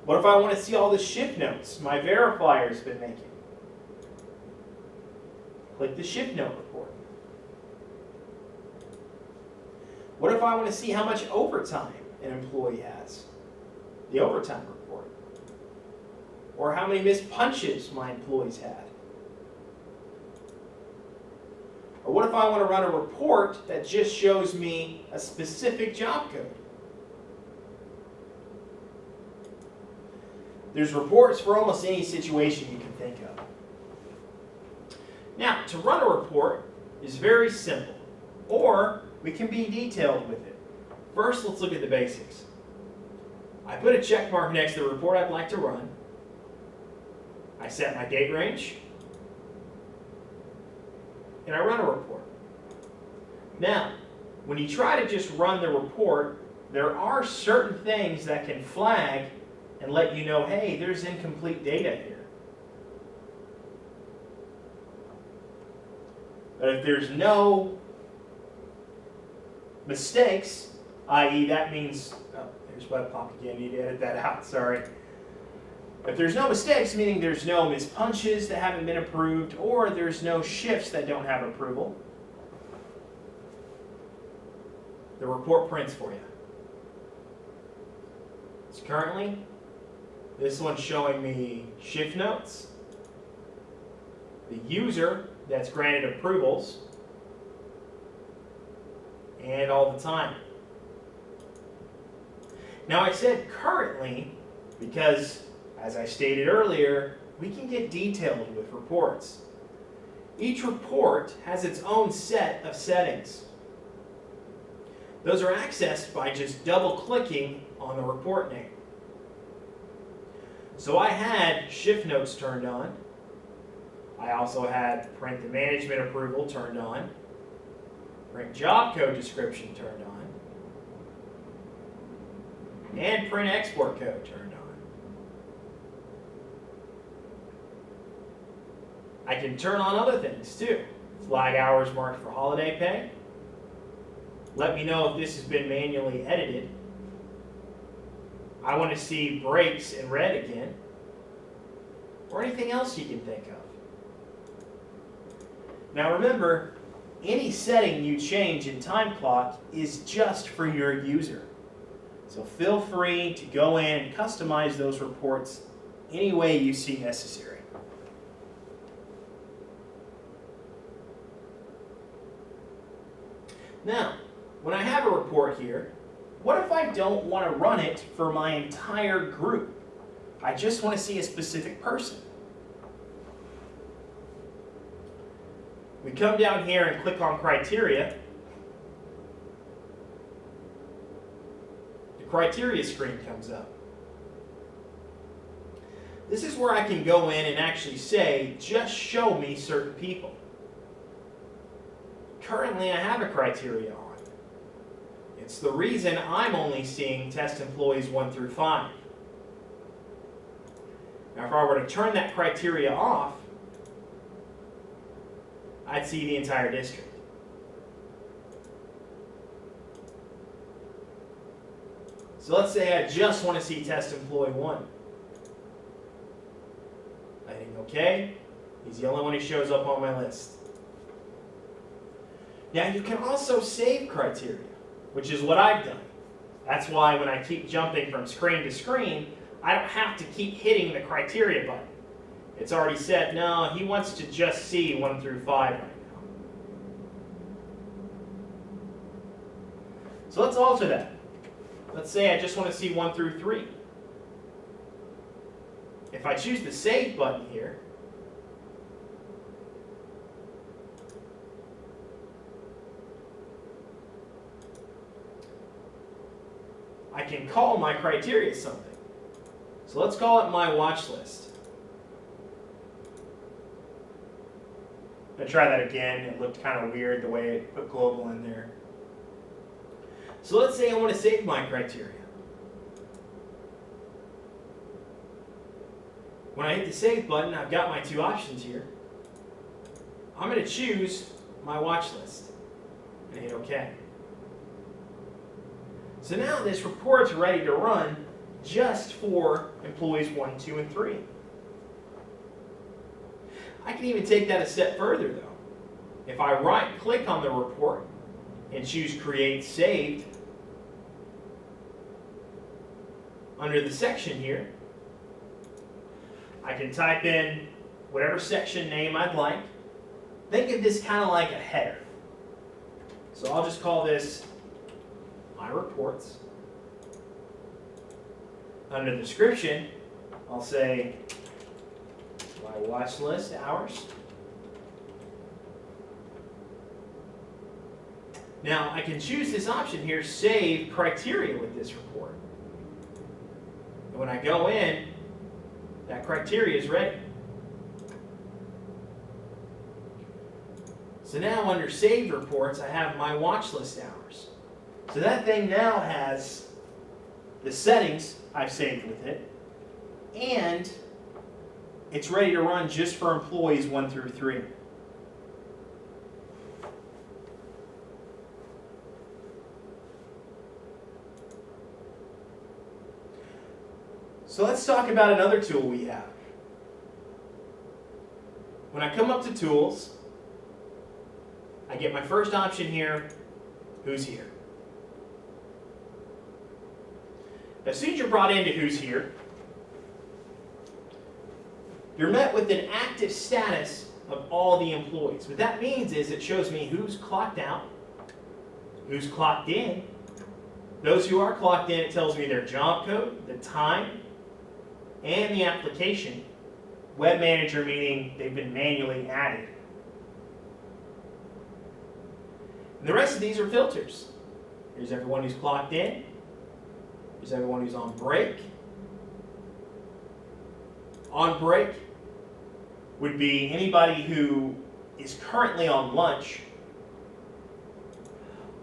What if I want to see all the shift notes my verifier's been making? Click the shift note report. What if I want to see how much overtime an employee has? The overtime report. Or how many missed punches my employees had. Or what if I want to run a report that just shows me a specific job code? There's reports for almost any situation you can think of. Now, to run a report is very simple, or we can be detailed with it. First, let's look at the basics. I put a check mark next to the report I'd like to run. I set my date range, and I run a report. Now, when you try to just run the report, there are certain things that can flag and let you know, hey, there's incomplete data here. But if there's no mistakes, i.e. that means, oh, there's web pop again, need to edit that out, sorry. If there's no mistakes, meaning there's no mispunches that haven't been approved, or there's no shifts that don't have approval, the report prints for you. So currently, this one's showing me shift notes, the user that's granted approvals, and all the time. Now I said currently because, as I stated earlier, we can get detailed with reports. Each report has its own set of settings. Those are accessed by just double-clicking on the report name. So I had shift notes turned on. I also had print the management approval turned on. Print job code description turned on. And print export code turned on. I can turn on other things too. Flag hours marked for holiday pay. Let me know if this has been manually edited. I want to see breaks in red again. Or anything else you can think of. Now remember, any setting you change in Timeclock is just for your user. So feel free to go in and customize those reports any way you see necessary. Now, when I have a report here, what if I don't want to run it for my entire group? I just want to see a specific person. We come down here and click on criteria. The criteria screen comes up. This is where I can go in and actually say, just show me certain people. Currently, I have a criteria on. It's the reason I'm only seeing test employees 1 through 5. Now, if I were to turn that criteria off, I'd see the entire district. So let's say I just want to see test employee 1. I think, okay, he's the only one who shows up on my list. Now you can also save criteria, which is what I've done. That's why when I keep jumping from screen to screen, I don't have to keep hitting the criteria button. It's already said, no, he wants to just see 1 through 5 right now. So let's alter that. Let's say I just want to see 1 through 3. If I choose the Save button here, I can call my criteria something. So let's call it my watch list. I'm going to try that again. It looked kind of weird the way it put global in there. So let's say I want to save my criteria. When I hit the Save button, I've got my 2 options here. I'm going to choose my watch list and hit OK. So now this report's ready to run just for employees 1, 2, and 3. I can even take that a step further though. If I right-click on the report and choose Create Saved, under the section here, I can type in whatever section name I'd like, think of this kind of like a header. So I'll just call this My Reports. Under the description, I'll say My Watch List Hours. Now, I can choose this option here, Save Criteria with this report. And when I go in, that criteria is ready. So now under Saved Reports, I have my watch list hours. So that thing now has the settings I've saved with it, and it's ready to run just for employees 1 through 3. So let's talk about another tool we have. When I come up to Tools, I get my first option here, Who's Here. As soon as you're brought into Who's Here, you're met with an active status of all the employees. What that means is it shows me who's clocked out, who's clocked in. Those who are clocked in, it tells me their job code, the time, and the application. Web Manager meaning they've been manually added. And the rest of these are filters. Here's everyone who's clocked in. Here's everyone who's on break. On break would be anybody who is currently on lunch.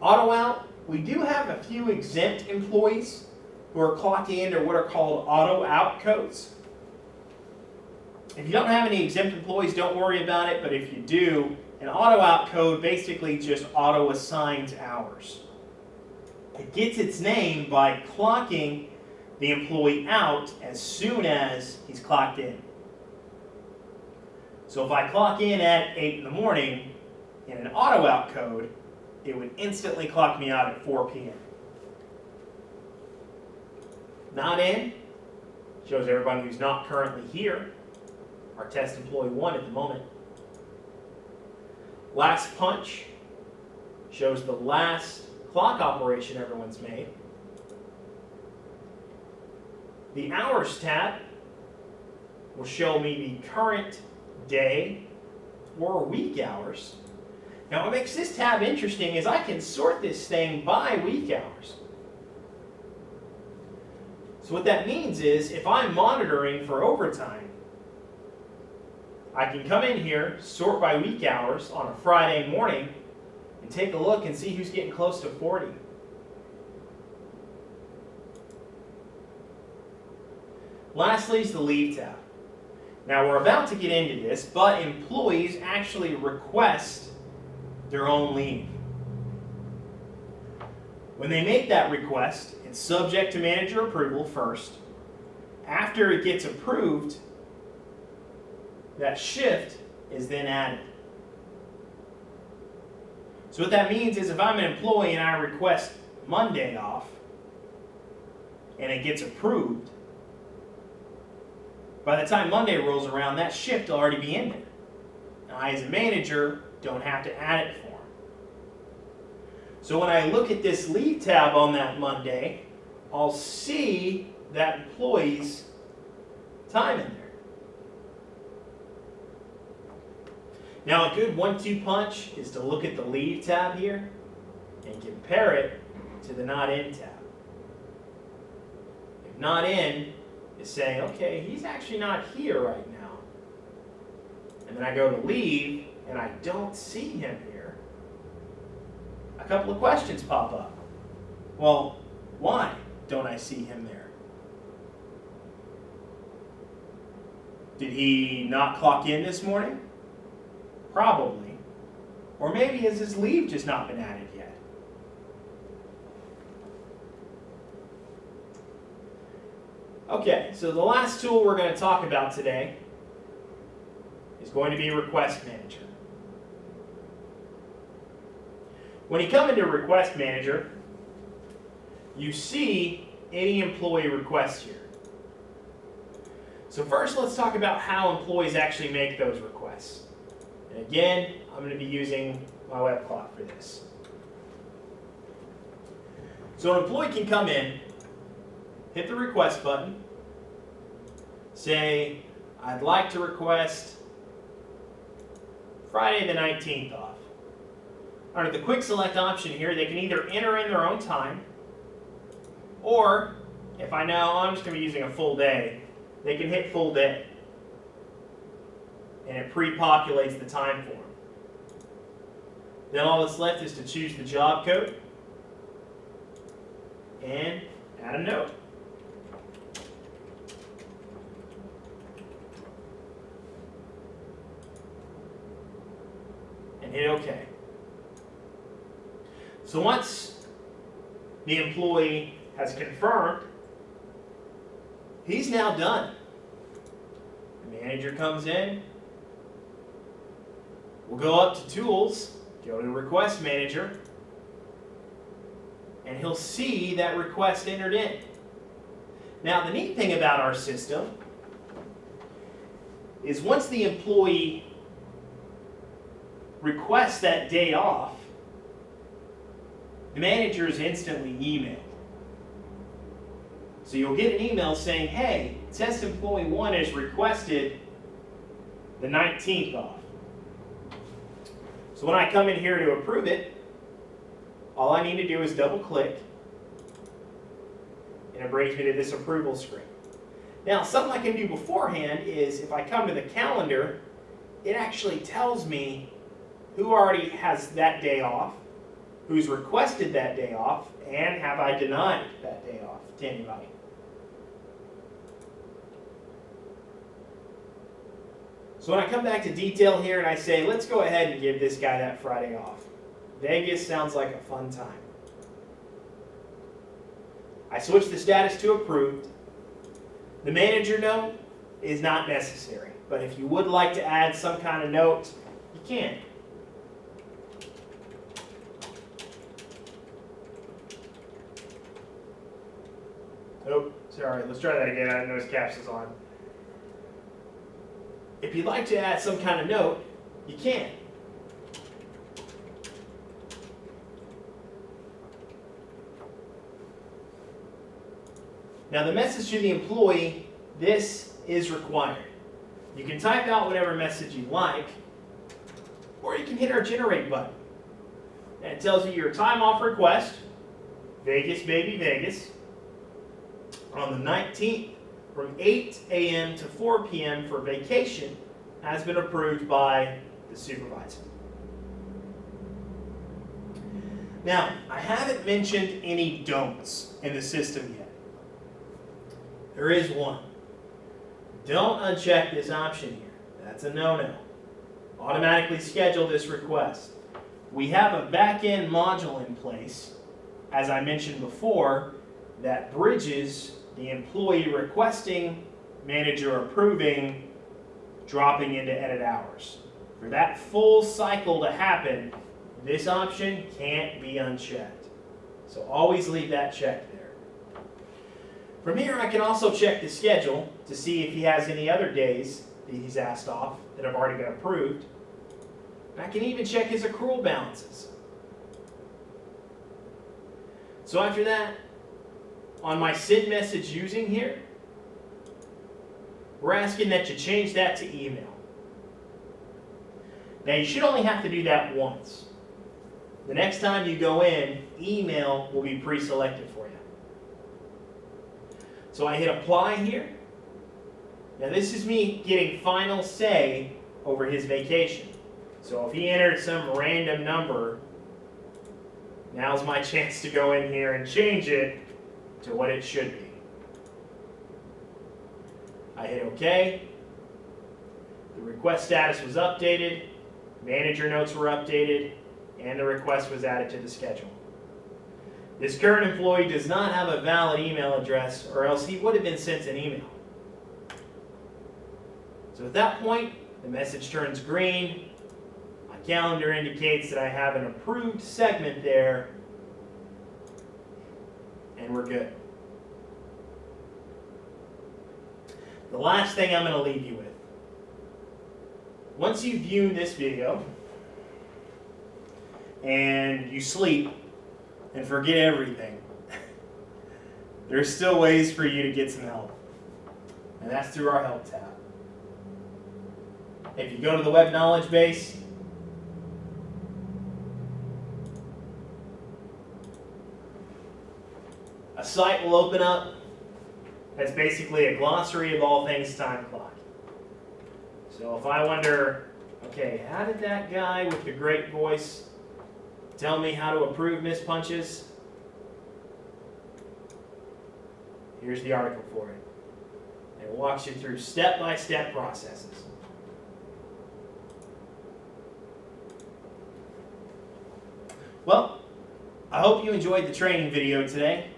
Auto out, we do have a few exempt employees who are clocking into what are called auto out codes. If you don't have any exempt employees, don't worry about it, but if you do, an auto out code basically just auto assigns hours. It gets its name by clocking the employee out as soon as he's clocked in. So if I clock in at 8 in the morning in an auto out code, it would instantly clock me out at 4 p.m. Not in shows everybody who's not currently here. Our test employee 1 at the moment. Last punch shows the last clock operation everyone's made. The hours tab will show me the current day or week hours. Now what makes this tab interesting is I can sort this thing by week hours. So what that means is if I'm monitoring for overtime, I can come in here, sort by week hours on a Friday morning, and take a look and see who's getting close to 40. Lastly is the Leave tab. Now we're about to get into this, but employees actually request their own leave. When they make that request, it's subject to manager approval first. After it gets approved, that shift is then added. So what that means is if I'm an employee and I request Monday off, and it gets approved, by the time Monday rolls around, that shift will already be in there. Now, I as a manager don't have to add it for them. So when I look at this Leave tab on that Monday, I'll see that employee's time in there. Now a good 1-2 punch is to look at the Leave tab here and compare it to the Not In tab. If Not In is saying, okay, he's actually not here right now. And then I go to Leave and I don't see him here. A couple of questions pop up. Well, why don't I see him there? Did he not clock in this morning? Probably. Or maybe has his leave just not been added yet? Okay, so the last tool we're going to talk about today is going to be Request Manager. When you come into Request Manager, you see any employee request here. So first let's talk about how employees actually make those requests. And again, I'm going to be using my web clock for this. So an employee can come in, hit the request button, say, I'd like to request Friday the 19th off. Under the quick select option here, they can either enter in their own time, or if I know I'm just going to be using a full day, they can hit full day. And it pre-populates the time for them. Then all that's left is to choose the job code and add a note. And hit OK. So once the employee has confirmed, he's now done. The manager comes in. We'll go up to Tools, go to Request Manager, and he'll see that request entered in. Now, the neat thing about our system is once the employee requests that day off, the manager is instantly emailed. So you'll get an email saying, hey, test employee 1 has requested the 19th off. So when I come in here to approve it, all I need to do is double click, and it brings me to this approval screen. Now, something I can do beforehand is if I come to the calendar, it actually tells me who already has that day off, who's requested that day off, and have I denied that day off to anybody. So when I come back to detail here and I say, let's go ahead and give this guy that Friday off. Vegas sounds like a fun time. I switch the status to approved. The manager note is not necessary, but if you would like to add some kind of note, you can. Oh, sorry, let's try that again. I didn't notice caps is on. If you'd like to add some kind of note, you can. Now the message to the employee, this is required. You can type out whatever message you like, or you can hit our generate button. And it tells you your time off request, Vegas baby Vegas, on the 19th from 8 a.m. to 4 p.m. for vacation has been approved by the supervisor. Now, I haven't mentioned any don'ts in the system yet. There is one. Don't uncheck this option here. That's a no-no. Automatically schedule this request. We have a back-end module in place, as I mentioned before, that bridges the employee requesting, manager approving, dropping into edit hours. For that full cycle to happen, this option can't be unchecked. So always leave that checked there. From here, I can also check the schedule to see if he has any other days that he's asked off that have already been approved. And I can even check his accrual balances. So after that, on my send message using here, we're asking that you change that to email. Now you should only have to do that once. The next time you go in, email will be pre-selected for you. So I hit apply here. Now this is me getting final say over his vacation. So if he entered some random number, now's my chance to go in here and change it to what it should be. I hit OK. The request status was updated, manager notes were updated, and the request was added to the schedule. This current employee does not have a valid email address, or else he would have been sent an email. So at that point, the message turns green. My calendar indicates that I have an approved segment there, and we're good. The last thing I'm going to leave you with. Once you view this video, and you sleep and forget everything, there's still ways for you to get some help. And that's through our Help tab. If you go to the web knowledge base, a site will open up that's basically a glossary of all things time clock. So if I wonder, okay, how did that guy with the great voice tell me how to approve missed punches? Here's the article for it. It walks you through step-by-step processes. Well, I hope you enjoyed the training video today.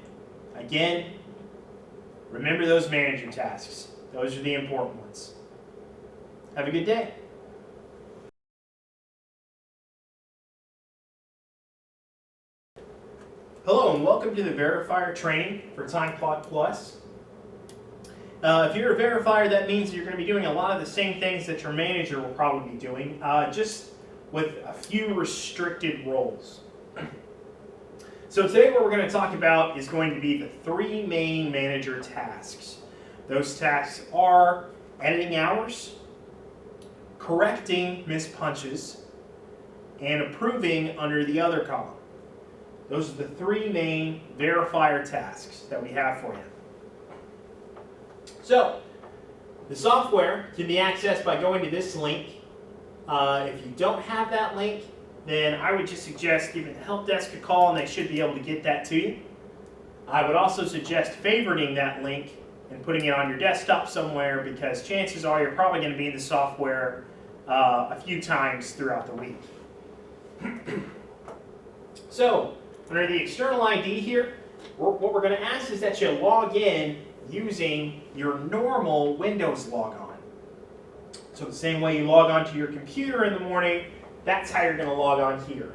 Again, remember those manager tasks. Those are the important ones. Have a good day. Hello and welcome to the Verifier training for Timeclock Plus. If you're a verifier, that means you're going to be doing a lot of the same things that your manager will probably be doing, just with a few restricted roles. So today what we're going to talk about is going to be the three main manager tasks. Those tasks are editing hours, correcting missed punches, and approving under the other column. Those are the three main verifier tasks that we have for you. So, the software can be accessed by going to this link. If you don't have that link, then I would just suggest giving the help desk a call and they should be able to get that to you. I would also suggest favoriting that link and putting it on your desktop somewhere, because chances are you're probably going to be in the software a few times throughout the week. So, under the external ID here, what we're going to ask is that you log in using your normal Windows logon. So the same way you log onto your computer in the morning, that's how you're going to log on here.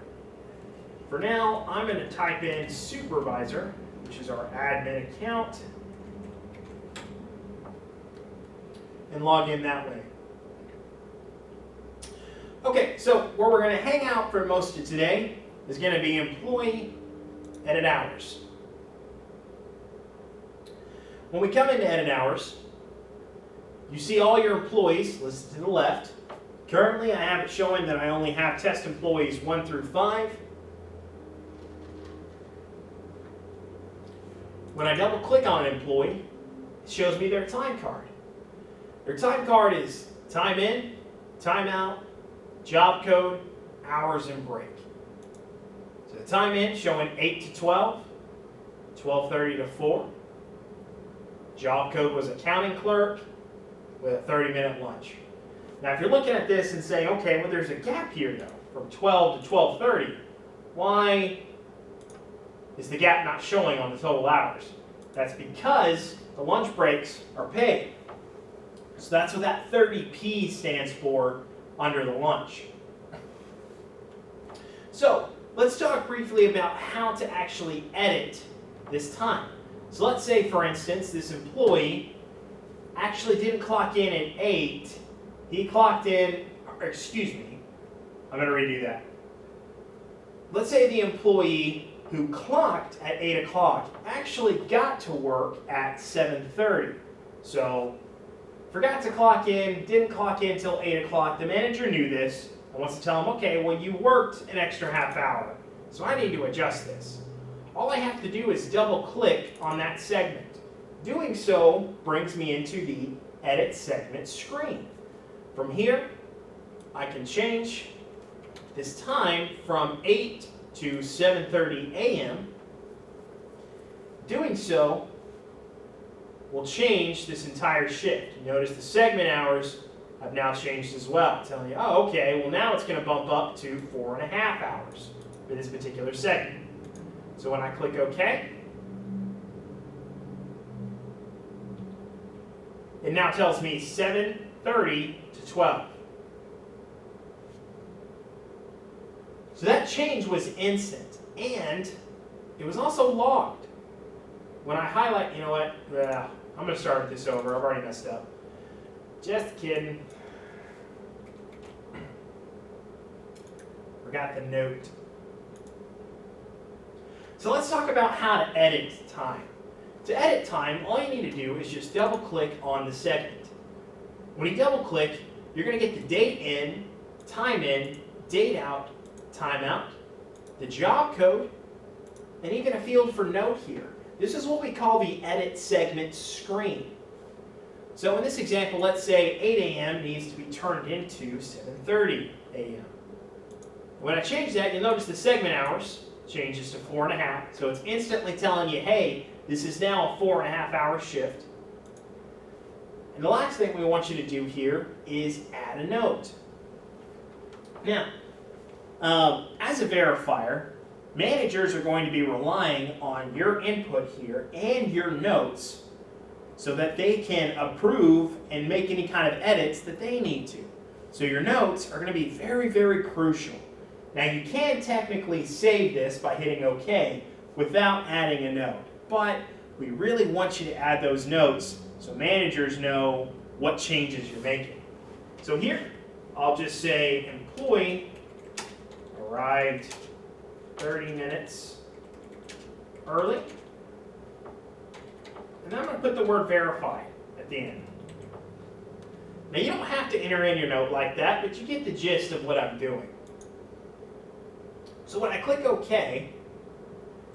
For now, I'm going to type in supervisor, which is our admin account, and log in that way. Okay, so where we're going to hang out for most of today is going to be employee edit hours. When we come into edit hours, you see all your employees listed to the left. Currently, I have it showing that I only have test employees 1 through 5. When I double click on an employee, it shows me their time card. Their time card is time in, time out, job code, hours, and break. So the time in showing 8 to 12, 12:30 to 4. Job code was accounting clerk with a 30-minute lunch. Now if you're looking at this and saying, okay, well there's a gap here though, from 12 to 12:30. Why is the gap not showing on the total hours? That's because the lunch breaks are paid. So that's what that 30p stands for under the lunch. So let's talk briefly about how to actually edit this time. So let's say, for instance, this employee actually didn't clock in at 8. He clocked in, excuse me, I'm going to redo that. Let's say the employee who clocked at 8 o'clock actually got to work at 7:30. So forgot to clock in, didn't clock in until 8 o'clock. The manager knew this and wants to tell him, okay, well you worked an extra half hour, so I need to adjust this. All I have to do is double click on that segment. Doing so brings me into the edit segment screen. From here, I can change this time from 8 to 7:30 a.m. Doing so will change this entire shift. You notice the segment hours have now changed as well, telling you, oh, okay, well now it's going to bump up to 4.5 hours for this particular segment. So when I click OK, it now tells me 7:30 to 12. So that change was instant, and it was also logged. When I highlight, you know what, I'm going to start this over. I've already messed up. Just kidding. Forgot the note. So let's talk about how to edit time. To edit time, all you need to do is just double click on the segment. When you double click, you're going to get the date in, date out, time out, the job code, and even a field for note here. This is what we call the edit segment screen. So in this example, let's say 8 a.m. needs to be turned into 7:30 a.m. When I change that, you'll notice the segment hours changes to 4.5. So it's instantly telling you, hey, this is now a 4.5-hour shift. And the last thing we want you to do here is add a note. Now, as a verifier, managers are going to be relying on your input here and your notes so that they can approve and make any kind of edits that they need to. So your notes are going to be very, very crucial. Now you can technically save this by hitting OK without adding a note, but we really want you to add those notes so managers know what changes you're making. So here, I'll just say employee arrived 30 minutes early. And then I'm going to put the word verify at the end. Now you don't have to enter in your note like that, but you get the gist of what I'm doing. So when I click OK,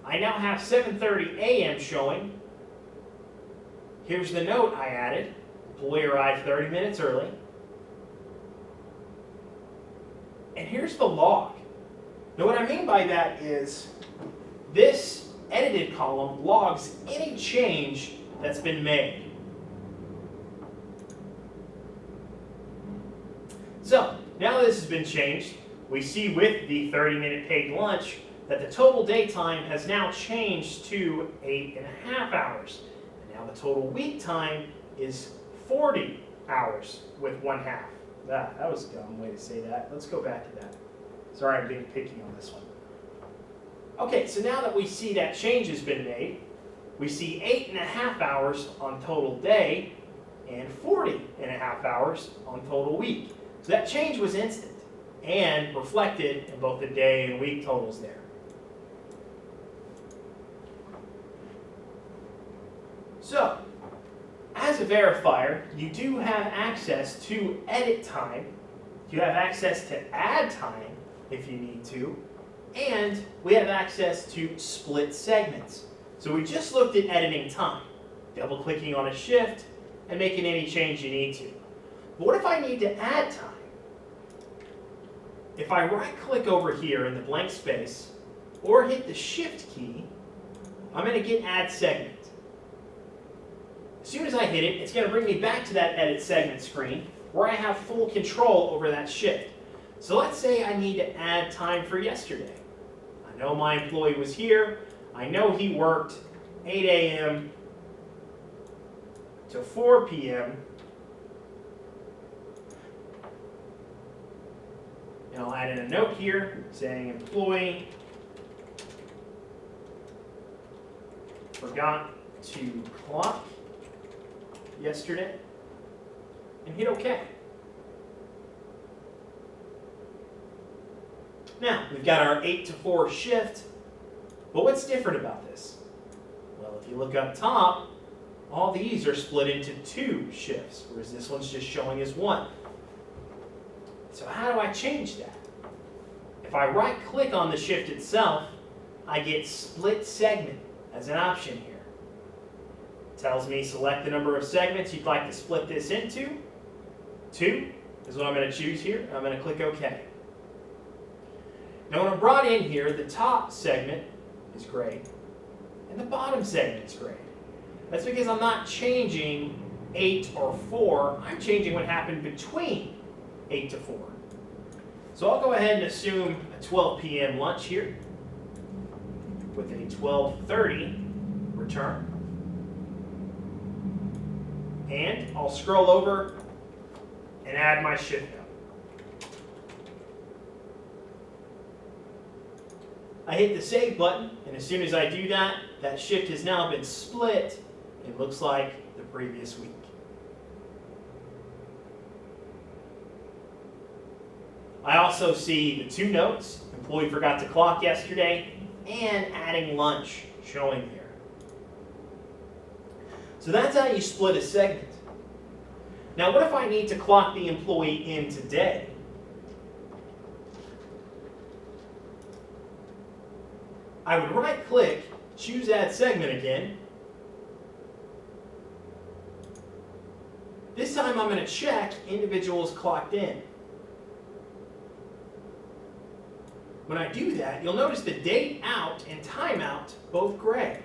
I now have 7:30 a.m. showing. Here's the note I added. Employee arrived 30 minutes early. And here's the log. Now what I mean by that is this edited column logs any change that's been made. So now that this has been changed, we see with the 30-minute paid lunch that the total daytime has now changed to 8.5 hours. And now the total week time is 40 hours with 1/2. That was a dumb way to say that. Let's go back to that. Sorry, I'm being picky on this one. Okay, so now that we see that change has been made, we see 8.5 hours on total day and 40.5 hours on total week. So that change was instant and reflected in both the day and week totals there. So, as a verifier, you do have access to edit time, you have access to add time if you need to, and we have access to split segments. So we just looked at editing time, double-clicking on a shift and making any change you need to. But what if I need to add time? If I right-click over here in the blank space or hit the Shift key, I'm going to get Add Segment. As soon as I hit it, it's going to bring me back to that Edit Segment screen where I have full control over that shift. So let's say I need to add time for yesterday. I know my employee was here. I know he worked 8 a.m. to 4 p.m. And I'll add in a note here saying employee forgot to clock yesterday, and hit OK. Now, we've got our 8 to 4 shift, but what's different about this? Well, if you look up top, all these are split into 2 shifts, whereas this one's just showing as 1. So how do I change that? If I right-click on the shift itself, I get Split Segment as an option here. It tells me select the number of segments you'd like to split this into. 2 is what I'm going to choose here. I'm going to click OK. Now when I'm brought in here, the top segment is gray, and the bottom segment is gray. That's because I'm not changing 8 or 4. I'm changing what happened between 8 to 4. So I'll go ahead and assume a 12 p.m. lunch here with a 12:30 return. And I'll scroll over and add my shift note. I hit the Save button, and as soon as I do that, that shift has now been split. It looks like the previous week. I also see the 2 notes, employee forgot to clock yesterday, and adding lunch showing here. So that's how you split a segment. Now what if I need to clock the employee in today? I would right click, choose add segment again. This time I'm going to check individuals clocked in. When I do that, you'll notice the date out and timeout both gray.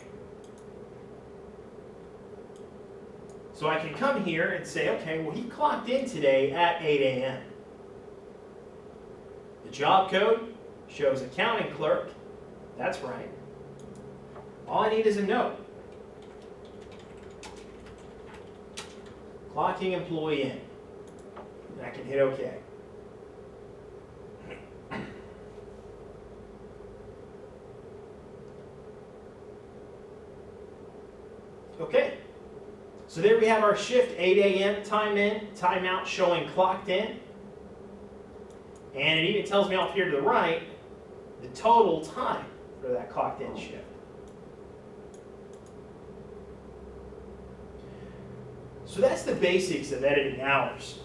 So I can come here and say, okay, well he clocked in today at 8 a.m. The job code shows accounting clerk. That's right. All I need is a note. Clocking employee in. And I can hit OK. Okay. So there we have our shift, 8 a.m. time in, time out showing clocked in. And it even tells me off here to the right the total time for that clocked in shift. So that's the basics of editing hours.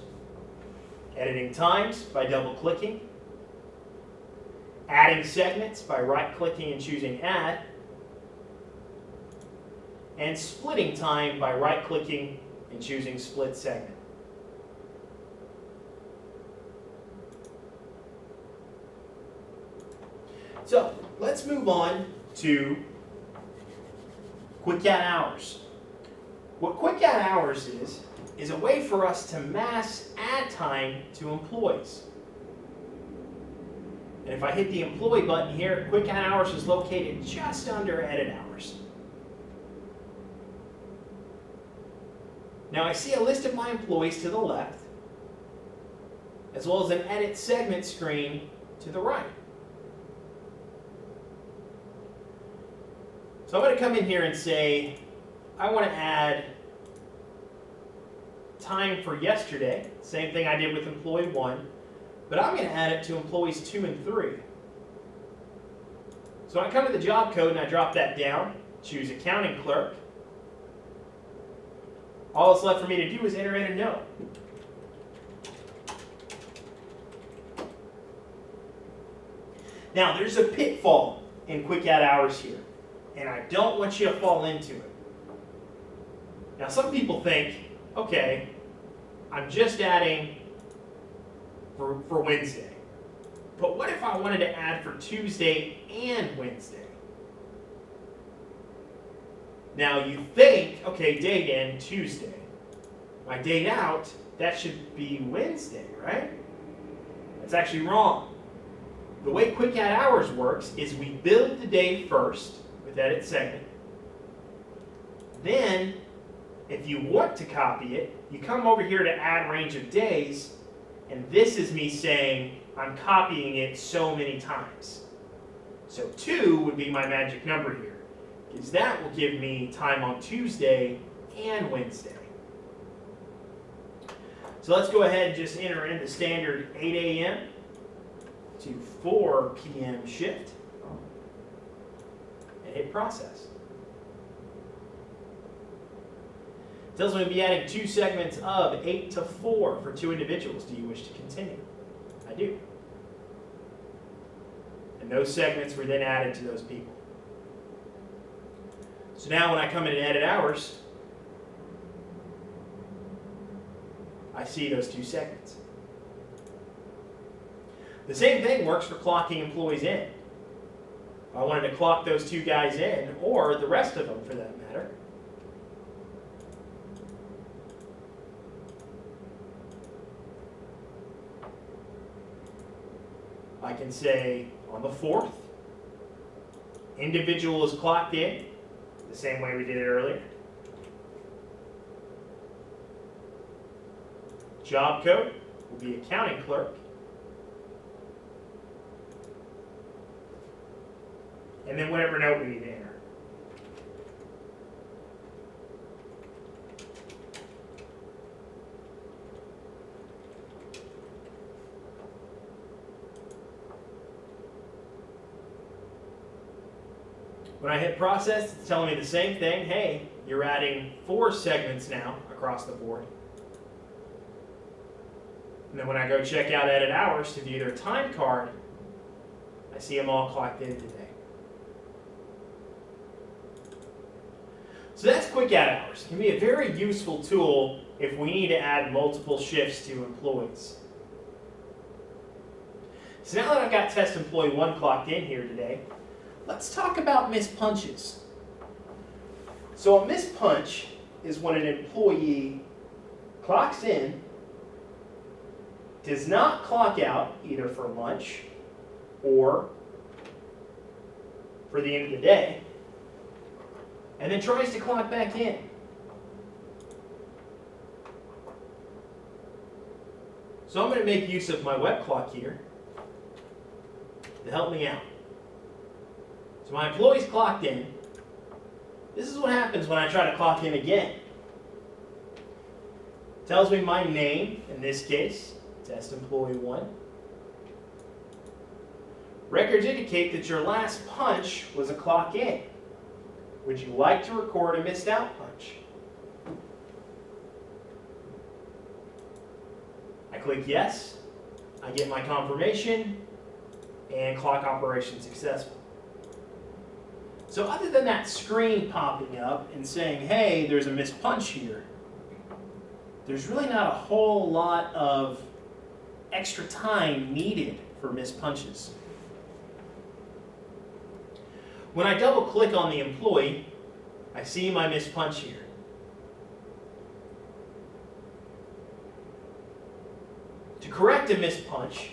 Editing times by double clicking. Adding segments by right clicking and choosing add. And splitting time by right clicking and choosing split segment. So let's move on to Quick Add Hours. What Quick Add Hours is a way for us to mass add time to employees. And if I hit the employee button here, Quick Add Hours is located just under Edit Hours. Now I see a list of my employees to the left, as well as an Edit Segment screen to the right. So I'm going to come in here and say, I want to add time for yesterday, same thing I did with employee 1, but I'm going to add it to employees 2 and 3. So I come to the job code and I drop that down, choose accounting clerk. All that's left for me to do is enter in a note. Now there's a pitfall in Quick Add Hours here, and I don't want you to fall into it. Now some people think, okay, I'm just adding for Wednesday. But what if I wanted to add for Tuesday and Wednesday? Now you think, okay, date in Tuesday. My date out, that should be Wednesday, right? That's actually wrong. The way Quick Add Hours works is we build the day first with Edit Segment. Then, if you want to copy it, you come over here to Add Range of Days, and this is me saying I'm copying it so many times. So 2 would be my magic number here, because that will give me time on Tuesday and Wednesday. So let's go ahead and just enter in the standard 8 a.m. to 4 p.m. shift and hit process. It tells me to be adding 2 segments of 8 to 4 for 2 individuals. Do you wish to continue? I do. And those segments were then added to those people. So now when I come in and edit hours, I see those 2 segments. The same thing works for clocking employees in. If I wanted to clock those 2 guys in, or the rest of them for that matter, I can say on the 4th, individual is clocked in, the same way we did it earlier. Job code will be accounting clerk. And then whatever note we need to enter. When I hit process, it's telling me the same thing. Hey, you're adding 4 segments now across the board. And then when I go check out edit hours to view their time card, I see them all clocked in today. So that's quick add hours. It can be a very useful tool if we need to add multiple shifts to employees. So now that I've got test employee 1 clocked in here today, let's talk about missed punches. So a missed punch is when an employee clocks in, does not clock out either for lunch or for the end of the day, and then tries to clock back in. So I'm going to make use of my web clock here to help me out. So my employee's clocked in. This is what happens when I try to clock in again. It tells me my name, in this case, test employee 1. Records indicate that your last punch was a clock in. Would you like to record a missed out punch? I click yes, I get my confirmation, and clock operation successful. So other than that screen popping up and saying, hey, there's a missed punch here, there's really not a whole lot of extra time needed for missed punches. When I double click on the employee, I see my missed punch here. To correct a missed punch,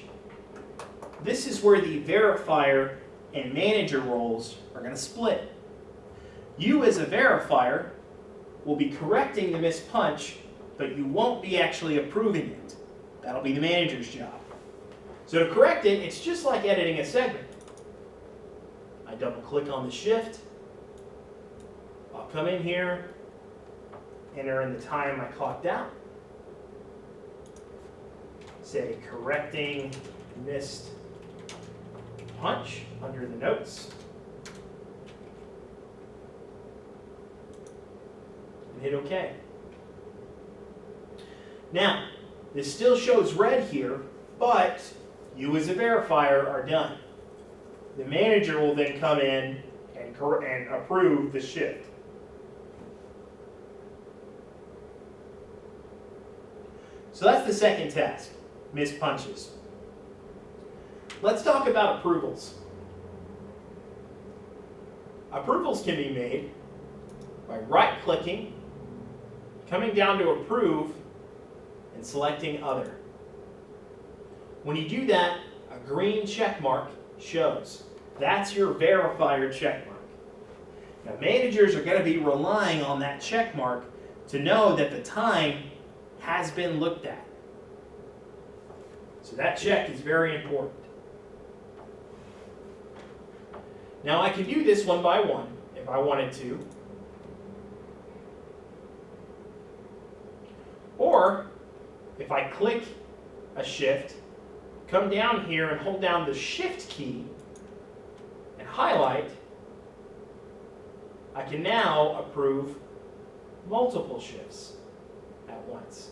this is where the verifier and manager roles are going to split. You as a verifier will be correcting the missed punch, but you won't be actually approving it. That'll be the manager's job. So to correct it, it's just like editing a segment. I double click on the shift. I'll come in here, enter in the time I clocked out. Say correcting missed punch under the notes. And hit OK. Now, this still shows red here, but you as a verifier are done. The manager will then come in and approve the shift. So that's the second task, missed punches. Let's talk about approvals. Approvals can be made by right-clicking, coming down to approve, and selecting other. When you do that, a green check mark shows. That's your verifier check mark. Now, managers are going to be relying on that check mark to know that the time has been looked at. So that check is very important. Now, I can do this one by one if I wanted to. Or, if I click a shift, come down here and hold down the shift key and highlight, I can now approve multiple shifts at once.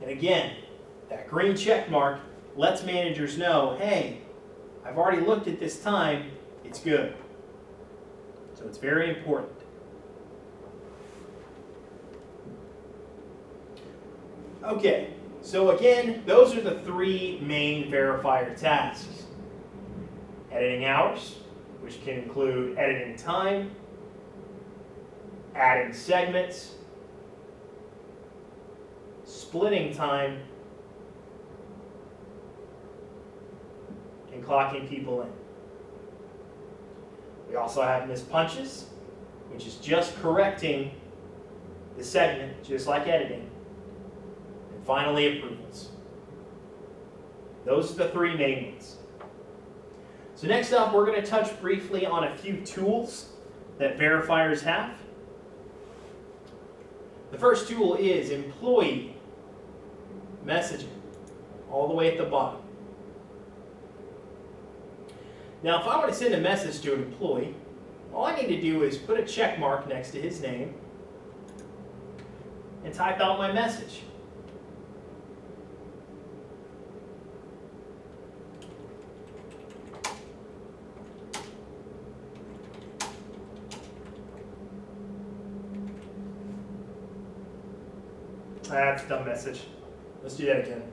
And again, that green check mark lets managers know, hey, I've already looked at this time, it's good. So it's very important. Okay, so again, those are the 3 main verifier tasks. Editing hours, which can include editing time, adding segments, splitting time, and clocking people in. We also have missed punches, which is just correcting the segment, just like editing. And finally, approvals. Those are the 3 main ones. So next up, we're going to touch briefly on a few tools that verifiers have. The first tool is employee messaging, all the way at the bottom. Now, if I want to send a message to an employee, all I need to do is put a check mark next to his name and type out my message. That's a dumb message. Let's do that again.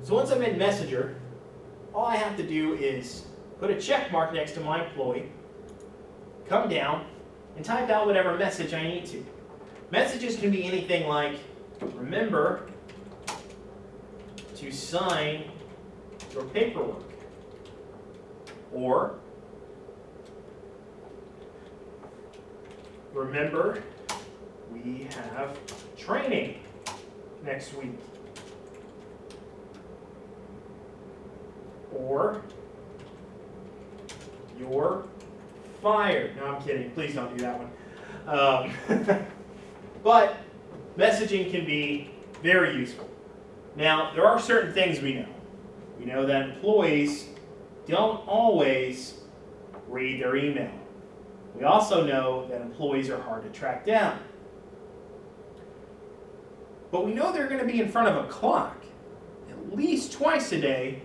So once I'm in Messenger, all I have to do is put a check mark next to my employee, come down, and type out whatever message I need to. Messages can be anything like, remember to sign your paperwork, or remember we have training next week, or you're fired. No, I'm kidding. Please don't do that one. But messaging can be very useful. Now, there are certain things we know. We know that employees don't always read their email. We also know that employees are hard to track down. But we know they're going to be in front of a clock at least twice a day,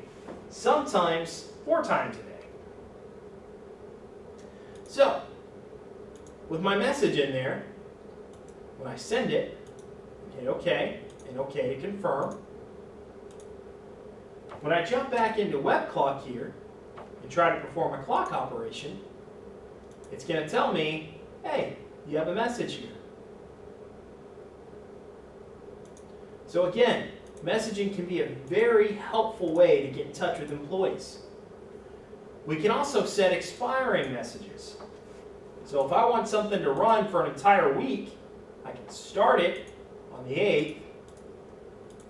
sometimes 4 times a day. So, with my message in there, when I send it, hit OK, and OK to confirm. When I jump back into web clock here and try to perform a clock operation, it's going to tell me, hey, you have a message here. So again, messaging can be a very helpful way to get in touch with employees. We can also set expiring messages. So if I want something to run for an entire week, I can start it on the 8th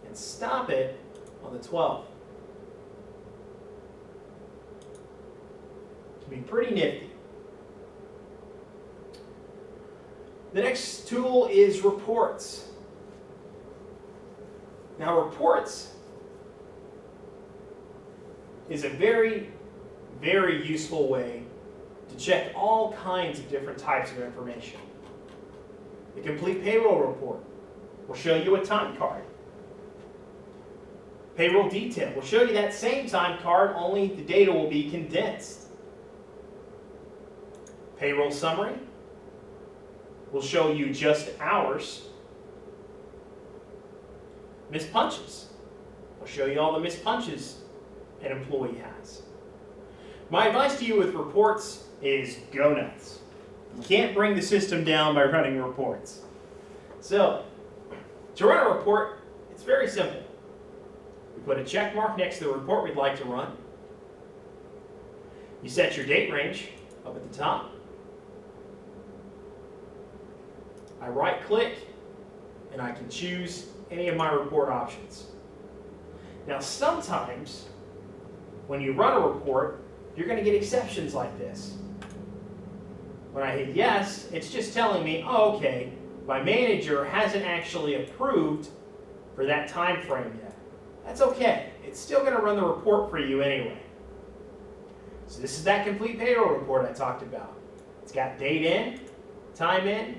and stop it on the 12th. It can be pretty nifty. The next tool is reports. Now, reports is a very, very useful way to check all kinds of different types of information. The complete payroll report will show you a time card. Payroll detail will show you that same time card, only the data will be condensed. Payroll summary will show you just hours. Missed punches will show you all the missed punches an employee has. My advice to you with reports is go nuts. You can't bring the system down by running reports. So, to run a report, it's very simple. We put a check mark next to the report we'd like to run. You set your date range up at the top. I right-click, and I can choose any of my report options. Now, sometimes, when you run a report, you're going to get exceptions like this. When I hit yes, it's just telling me, oh, okay, my manager hasn't actually approved for that time frame yet. That's okay. It's still going to run the report for you anyway. So this is that complete payroll report I talked about. It's got date in,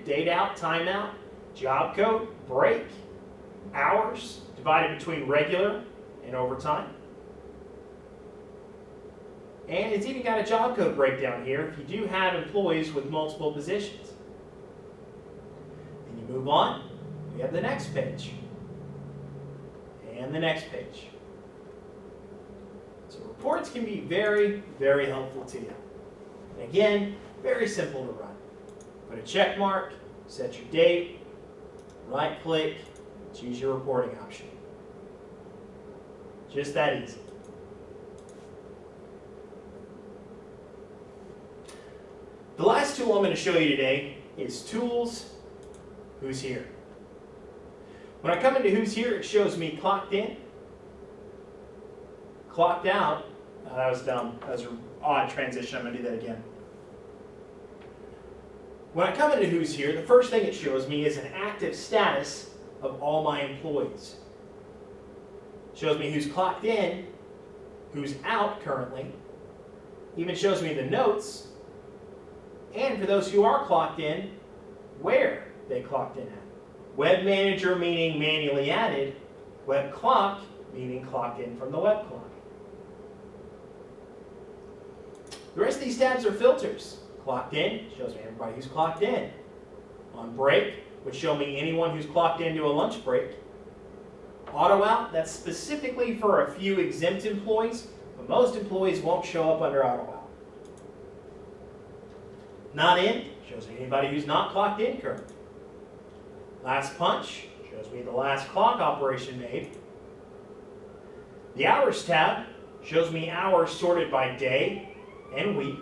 date out, time out, job code, break, hours divided between regular and overtime. And it's even got a job code breakdown here if you do have employees with multiple positions. Then you move on, we have the next page. And the next page. So reports can be very, very helpful to you. And again, very simple to run. Put a check mark, set your date, right click, choose your reporting option. Just that easy. The last tool I'm going to show you today is Tools, Who's Here. When I come into Who's Here, it shows me clocked in, clocked out. Oh, that was dumb. That was an odd transition. I'm going to do that again. When I come into Who's Here, the first thing it shows me is an active status of all my employees. It shows me who's clocked in who's out currently, even shows me the notes, and for those who are clocked in, where they clocked in at. Web Manager meaning manually added, Web Clock meaning clocked in from the web clock. The rest of these tabs are filters. Clocked in shows me everybody who's clocked in. On break would show me anyone who's clocked into a lunch break. Auto out, that's specifically for a few exempt employees, but most employees won't show up under auto out. Not in shows me anybody who's not clocked in currently. Last punch shows me the last clock operation made. The hours tab shows me hours sorted by day and week.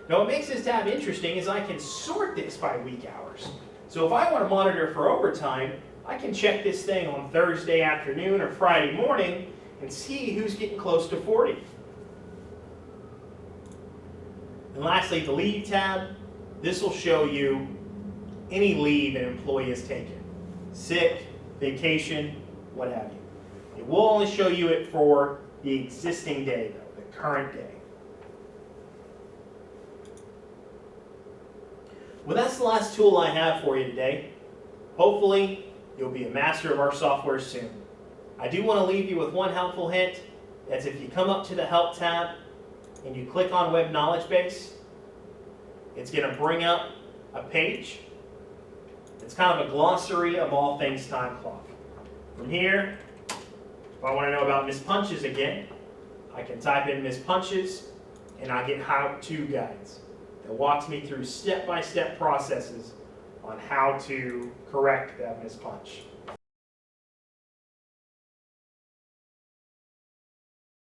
Now what makes this tab interesting is I can sort this by week hours. So if I want to monitor for overtime, I can check this thing on Thursday afternoon or Friday morning and see who's getting close to 40. And lastly, the leave tab. This will show you any leave an employee has taken. Sick, vacation, what have you. It will only show you it for the existing day, though, the current day. Well, that's the last tool I have for you today. Hopefully, you'll be a master of our software soon. I do want to leave you with one helpful hint. That's if you come up to the Help tab and you click on Web Knowledge Base, it's going to bring up a page. It's kind of a glossary of all things Timeclock. From here, if I want to know about Miss Punches again, I can type in Miss Punches and I get how-to guides that walks me through step-by-step processes on how to correct that Miss Punch.